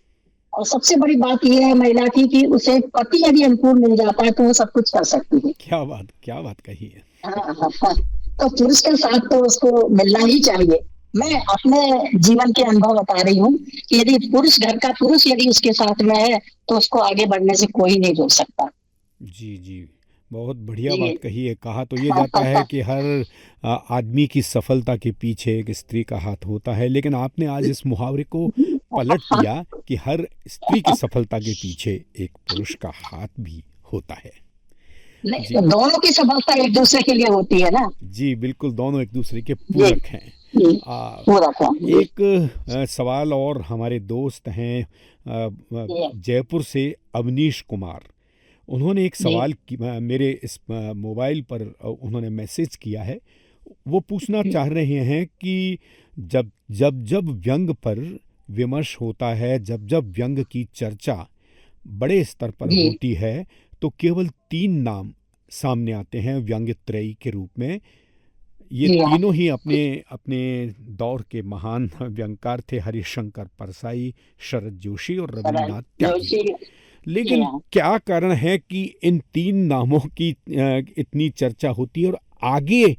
और सबसे बड़ी बात यह है महिला की कि उसे पति यदि अनुकूल मिल जाता है तो वो सब कुछ कर सकती है। क्या बात कही है। हाँ। तो पुरुष के साथ तो उसको मिलना ही चाहिए। मैं अपने जीवन के अनुभव बता रही हूँ कि यदि पुरुष, घर का पुरुष यदि उसके साथ में है तो उसको आगे बढ़ने से कोई नहीं रोक सकता। जी, बहुत बढ़िया बात कही है। कहा तो ये जाता है कि हर आदमी की सफलता के पीछे एक स्त्री का हाथ होता है, लेकिन आपने आज इस मुहावरे को पलट दिया कि हर स्त्री की सफलता के पीछे एक पुरुष का हाथ भी होता है। नहीं, तो दोनों की सफलता एक दूसरे के लिए होती है ना। जी बिल्कुल, दोनों एक दूसरे के पूरक हैं। एक सवाल और हमारे दोस्त हैं जयपुर से अवनीश कुमार, उन्होंने एक सवाल मेरे इस मोबाइल पर उन्होंने मैसेज किया है। वो पूछना चाह रहे हैं कि जब व्यंग पर विमर्श होता है, जब व्यंग की चर्चा बड़े स्तर पर होती है, तो केवल 3 नाम सामने आते हैं व्यंग्य त्रयी के रूप में। ये तीनों ही अपने दौर के महान व्यंगकार थे, हरिशंकर परसाई, शरद जोशी और रविन्द्रनाथ त्यागी। लेकिन क्या कारण है कि इन 3 नामों की इतनी चर्चा होती है और आगे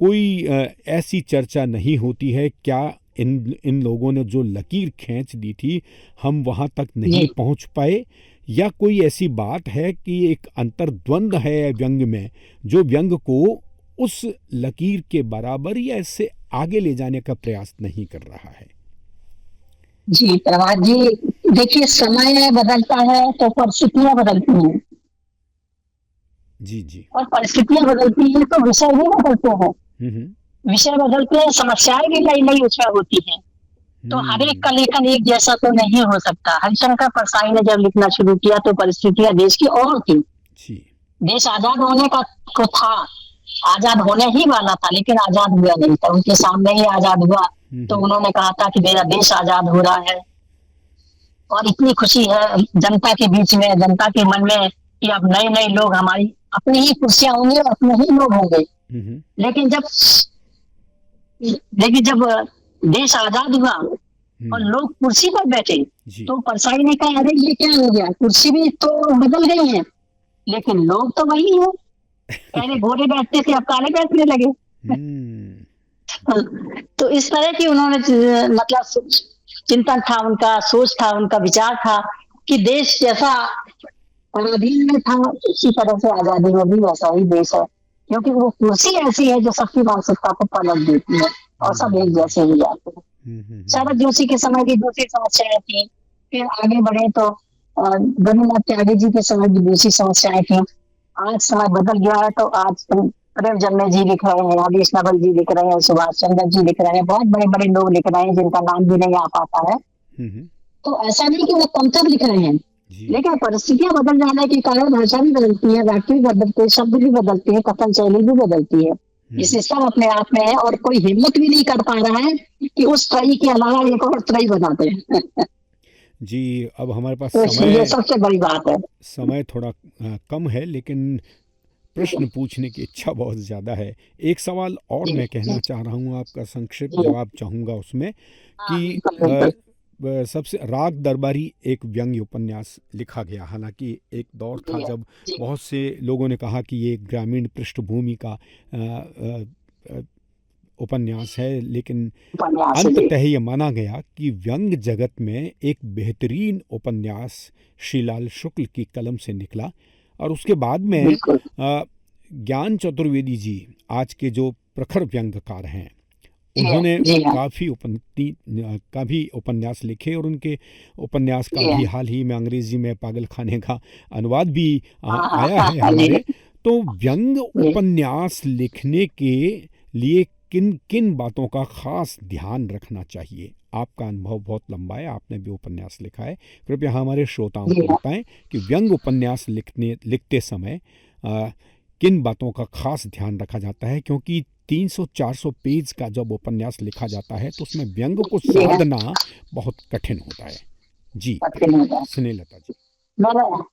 कोई ऐसी चर्चा नहीं होती है? क्या इन लोगों ने जो लकीर खींच दी थी हम वहां तक नहीं पहुंच पाए, या कोई ऐसी बात है कि एक अंतर्द्वंद है व्यंग में जो व्यंग को उस लकीर के बराबर या इससे आगे ले जाने का प्रयास नहीं कर रहा है? जी प्रभात जी, देखिए समय बदलता है तो परिस्थितियां बदलती हैं। जी। और परिस्थितियां बदलती हैं तो विषय भी बदलते हैं। विषय बदलते हैं, समस्याएं भी नई नई उत्पन्न होती हैं। तो हर एक का लेखन एक जैसा तो नहीं हो सकता। हरिशंकर परसाई ने जब लिखना शुरू किया तो परिस्थितियां देश की और थी। देश आजाद होने का तो था, आजाद होने ही वाला था, लेकिन आजाद हुआ नहीं था। उनके सामने ही आजाद हुआ तो उन्होंने कहा था कि मेरा देश आजाद हो रहा है और इतनी खुशी है जनता के बीच में, जनता के मन में, कि अब नए नए लोग, हमारी अपनी ही कुर्सियां होंगी और अपने ही लोग होंगे। लेकिन जब देश आजाद हुआ और लोग कुर्सी पर बैठे तो परसाई ने कहा अरे ये क्या हो गया, कुर्सी भी तो बदल गई है लेकिन लोग तो वही है। पहले घोड़े बैठते थे, अब काले बैठने लगे। तो इस तरह की उन्होंने मतलब चिंतन था उनका, सोच था उनका, विचार था कि देश जैसा पराधीन में था उसी तरह से आजादी में भी वैसा ही देश है, क्योंकि वो कुर्सी ऐसी है जो सबकी मानसिकता को पलट देती है और सब एक जैसे ही जाते हैं। शरद जोशी के समय की दूसरी समस्याएं थी, फिर आगे बढ़े तो रविन्द्रनाथ त्यागी जी के समय की दूसरी समस्याएं थी। आज समय बदल गया है तो आज प्रेम जन्मे जी लिख रहे हैं, हरीश नवल जी लिख रहे हैं, सुभाष चंद्र जी लिख रहे हैं, बहुत बड़े बड़े लोग लिख रहे हैं जिनका नाम भी नहीं आ पाता है। तो ऐसा नहीं कि वो कमतर लिख रहे हैं, लेकिन परिस्थितियां बदल जाने के कारण भाषा भी बदलती है, वाक्य भी बदलते हैं, शब्द भी बदलते हैं, कथन शैली भी बदलती है। ये सिस्टम अपने आप में है और कोई हिम्मत भी नहीं कर पा रहा है कि उस त्रयी के अलावा एक और त्रयी बनाते हैं। जी, अब हमारे पास ये सबसे बड़ी बात है। समय थोड़ा कम है, लेकिन प्रश्न पूछने की इच्छा बहुत ज़्यादा है। एक सवाल और मैं कहना चाह रहा हूँ, आपका संक्षिप्त जवाब चाहूँगा उसमें कि सबसे राग दरबारी एक व्यंग्य उपन्यास लिखा गया। हालांकि एक दौर था जब बहुत से लोगों ने कहा कि ये ग्रामीण पृष्ठभूमि का उपन्यास है, लेकिन अंततः ये माना गया कि व्यंग्य जगत में एक बेहतरीन उपन्यास श्रीलाल शुक्ल की कलम से निकला। और उसके बाद में ज्ञान चतुर्वेदी जी, आज के जो प्रखर व्यंग्यकार हैं, उन्होंने काफ़ी उपन्यास लिखे और उनके उपन्यास का भी हाल ही में अंग्रेजी में पागल खाने का अनुवाद भी आया है हमारे। तो व्यंग उपन्यास लिखने के लिए किन किन बातों का खास ध्यान रखना चाहिए? आपका अनुभव बहुत लंबा है, आपने भी उपन्यास लिखा है, कृपया हमारे श्रोताओं को बताएं कि व्यंग उपन्यास लिखते समय किन बातों का खास ध्यान रखा जाता है, क्योंकि 300-400 पेज का जब उपन्यास लिखा जाता है तो उसमें व्यंग को साधना बहुत कठिन होता है। जी स्नेहलता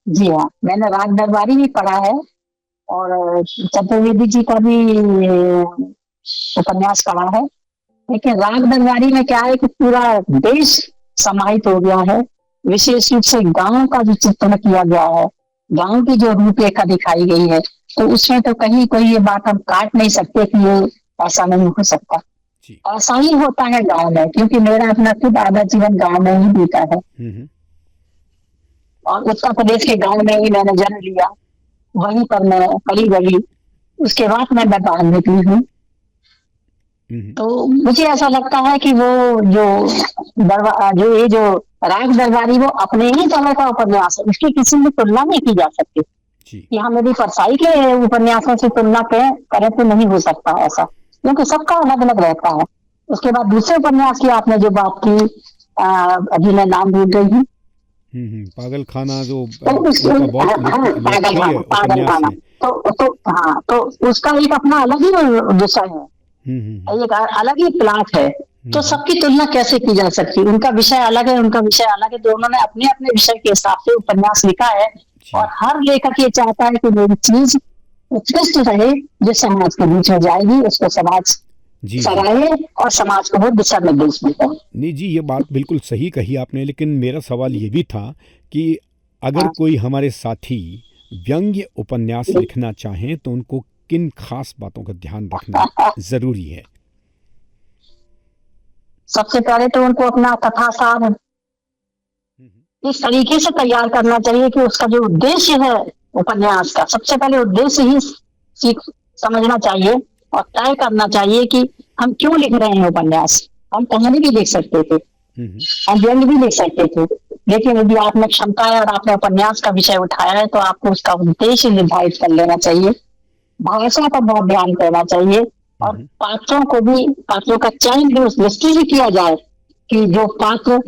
जी। मैंने राग दरबारी भी पढ़ा है और चतुर्वेदी जी का भी उपन्यास पढ़ा है, लेकिन राग दरबारी में क्या है कि पूरा देश समाहित हो गया है, विशेष रूप से गांव का जो चित्रण किया गया है, गांव की जो रूपरेखा दिखाई गई है, तो उसमें तो कहीं कोई ये बात हम काट नहीं सकते कि ये ऐसा नहीं हो सकता। ऐसा ही होता है गांव में, क्योंकि मेरा अपना खुद आधा जीवन गांव में ही बीता है और उत्तर प्रदेश के गांव में ही मैंने जन्म लिया, वहीं पर मैं पली बड़ी, उसके बाद मैं बाहर निकली हूँ। तो मुझे ऐसा लगता है कि वो जो राग दरबारी वो अपने ही तरह का उपन्यास है, उसकी किसी में तुलना नहीं की जा सकती। यहाँ मेरी परसाई के उपन्यासों से तुलना करें तो नहीं हो सकता ऐसा, क्योंकि सबका अलग अलग रहता है। उसके बाद दूसरे उपन्यास की आपने जो बात की, अभी मैं नाम भूल गई हूँ, पागल खाना, जो पागल खाना, तो उसका एक अपना अलग ही विषय है, एक अलग ही प्लाट है। तो सबकी तुलना कैसे की जा सकती? उनका विषय अलग है, उनका विषय अलग है, दोनों ने अपने अपने विषय के हिसाब से उपन्यास लिखा है और हर लेखक ये चाहता है कि मेरी चीज उत्कृष्ट रहे, जो समाज के बीच में जाएगी, उसको समाज सराहे और समाज को वो दिशा निर्देश मिलता है। नहीं जी, ये बात बिल्कुल सही कही आपने, लेकिन मेरा सवाल ये भी था कि अगर कोई हमारे साथी व्यंग्य उपन्यास लिखना चाहें तो उनको किन खास बातों का ध्यान रखना जरूरी है? सबसे पहले तो उनको अपना कथासार इस तरीके से तैयार करना चाहिए कि उसका जो उद्देश्य है उपन्यास का, सबसे पहले उद्देश्य ही समझना चाहिए और तय करना चाहिए कि हम क्यों लिख रहे हैं उपन्यास। हम कहानी भी लिख सकते थे, हम व्यंग्य भी लिख सकते थे, लेकिन यदि आपने क्षमता है और आपने उपन्यास का विषय उठाया है तो आपको उसका उद्देश्य निर्धारित कर लेना चाहिए, भाषा पर बहुत ध्यान करना चाहिए और पात्रों का चयन भी उस दृष्टि से किया जाए कि जो पात्र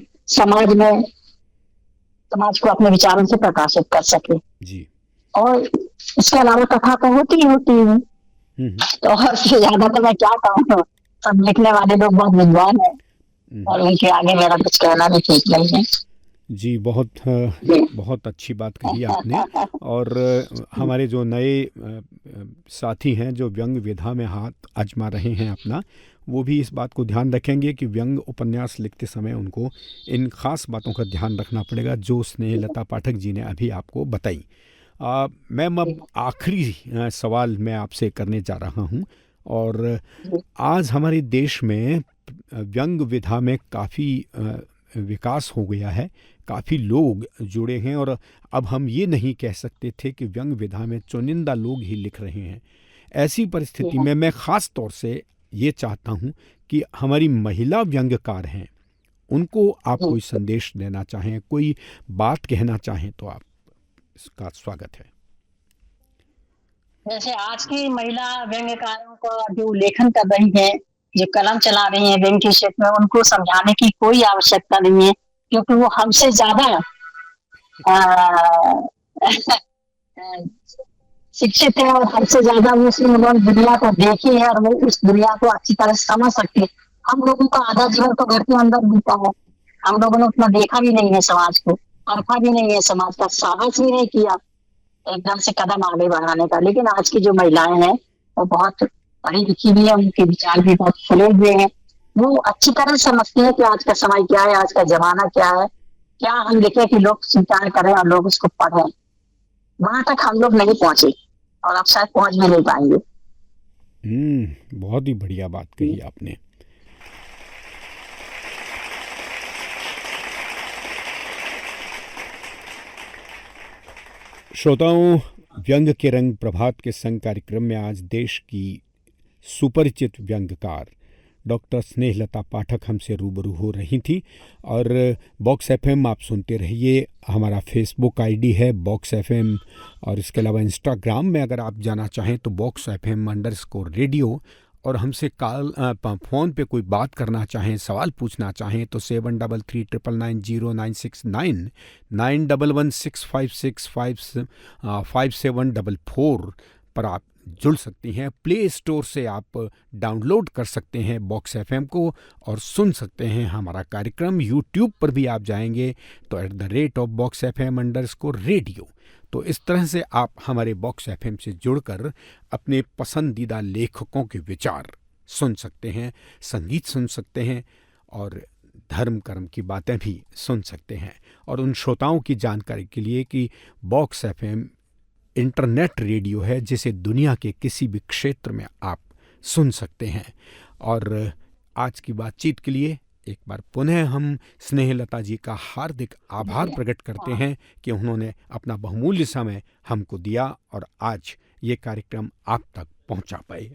समाज को अपने विचारों से प्रकाशित कर सके। और इसके अलावा कथा तो होती ही है, तो और से ज्यादा तो मैं क्या कहूँ, सब लिखने वाले लोग बहुत विद्वान हैं और उनके आगे मेरा कुछ कहना भी ठीक नहीं है। जी, बहुत अच्छी बात कही आपने। और हमारे जो नए साथी हैं जो व्यंग विधा में हाथ आजमा रहे हैं अपना, वो भी इस बात को ध्यान रखेंगे कि व्यंग उपन्यास लिखते समय उनको इन खास बातों का ध्यान रखना पड़ेगा जो स्नेहलता पाठक जी ने अभी आपको बताई। मैम, अब आखिरी सवाल मैं आपसे करने जा रहा हूँ। और आज हमारे देश में व्यंग विधा में काफ़ी विकास हो गया है, काफ़ी लोग जुड़े हैं और अब हम ये नहीं कह सकते थे कि व्यंग विधा में चुनिंदा लोग ही लिख रहे हैं। ऐसी परिस्थिति में मैं ख़ास तौर से ये चाहता हूँ कि हमारी महिला व्यंग्यकार हैं, उनको आप कोई संदेश देना चाहें, कोई बात कहना चाहें तो आप इसका स्वागत है। जैसे आज की महिला व्यंग्यकारों का जो लेखन कर रही है, जो कलम चला रही है व्यंग्य के क्षेत्र में, उनको समझाने की कोई आवश्यकता नहीं है, क्योंकि वो हमसे ज्यादा शिक्षित है और हमसे ज्यादा उन्होंने दुनिया को देखी है और वो उस दुनिया को अच्छी तरह समझ सकते हैं। हम लोगों का आधा जीवन तो घर के अंदर बीता है, हम लोगों ने उतना देखा भी नहीं है समाज को, परखा भी नहीं है समाज का, साहस भी नहीं किया एकदम से कदम आगे बढ़ाने का। लेकिन आज की जो महिलाएं हैं वो बहुत पढ़ी लिखी भी है, उनके विचार भी बहुत खुले हुए हैं, वो अच्छी तरह समझती है कि आज का समय क्या है, आज का जमाना क्या है, क्या हम लिखे कि लोग स्वीकार करें और लोग उसको पढ़ें। वहां तक हम लोग नहीं पहुंचे और अब शायद पहुंच भी नहीं पाएंगे। बहुत ही बढ़िया बात कही आपने। श्रोताओं, व्यंग के रंग प्रभात के संग कार्यक्रम में आज देश की सुपरिचित व्यंग्यकार डॉक्टर स्नेहलता पाठक हमसे रूबरू हो रही थी। और बॉक्स एफएम आप सुनते रहिए, हमारा फेसबुक आईडी है बॉक्स एफएम, और इसके अलावा इंस्टाग्राम में अगर आप जाना चाहें तो बॉक्स एफएम _ रेडियो, और हमसे फ़ोन पे कोई बात करना चाहें, सवाल पूछना चाहें तो 73399096 9116565744 पर आप जुड़ सकती हैं। प्ले स्टोर से आप डाउनलोड कर सकते हैं बॉक्स एफएम को और सुन सकते हैं हमारा कार्यक्रम। यूट्यूब पर भी आप जाएंगे तो @boxfm_radio। तो इस तरह से आप हमारे बॉक्स एफएम से जुड़कर अपने पसंदीदा लेखकों के विचार सुन सकते हैं, संगीत सुन सकते हैं और धर्म कर्म की बातें भी सुन सकते हैं। और उन श्रोताओं की जानकारी के लिए कि बॉक्स एफएम इंटरनेट रेडियो है जिसे दुनिया के किसी भी क्षेत्र में आप सुन सकते हैं। और आज की बातचीत के लिए एक बार पुनः हम स्नेहलता जी का हार्दिक आभार प्रकट करते हैं कि उन्होंने अपना बहुमूल्य समय हमको दिया और आज ये कार्यक्रम आप तक पहुंचा पाए।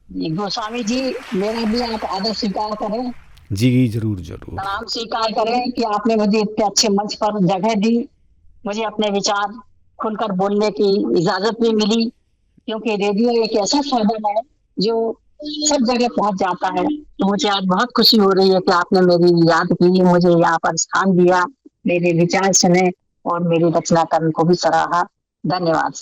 गोस्वामी जी, मेरा भी आप आदर स्वीकार करें। जी जरूर जरूर। नाम स्वीकार करें कि आपने मुझे इतने अच्छे मंच पर जगह दी, मुझे अपने विचार खुलकर बोलने की इजाजत भी मिली, क्योंकि रेडियो एक ऐसा साधन है जो सब जगह पहुंच जाता है। तो मुझे आज बहुत खुशी हो रही है कि आपने मेरी याद की, मुझे यहाँ पर स्थान दिया, मेरे विचार सुने और मेरी रचना कर्म को भी सराहा। धन्यवाद।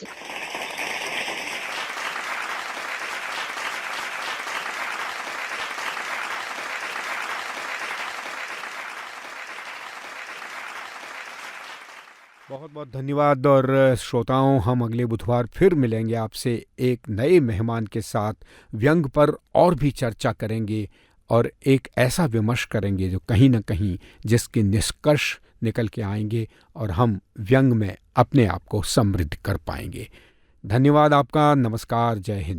बहुत बहुत धन्यवाद। और श्रोताओं, हम अगले बुधवार फिर मिलेंगे आपसे एक नए मेहमान के साथ। व्यंग पर और भी चर्चा करेंगे और एक ऐसा विमर्श करेंगे जो कहीं न कहीं जिसके निष्कर्ष निकल के आएंगे और हम व्यंग में अपने आप को समृद्ध कर पाएंगे। धन्यवाद आपका। नमस्कार। जय हिंद।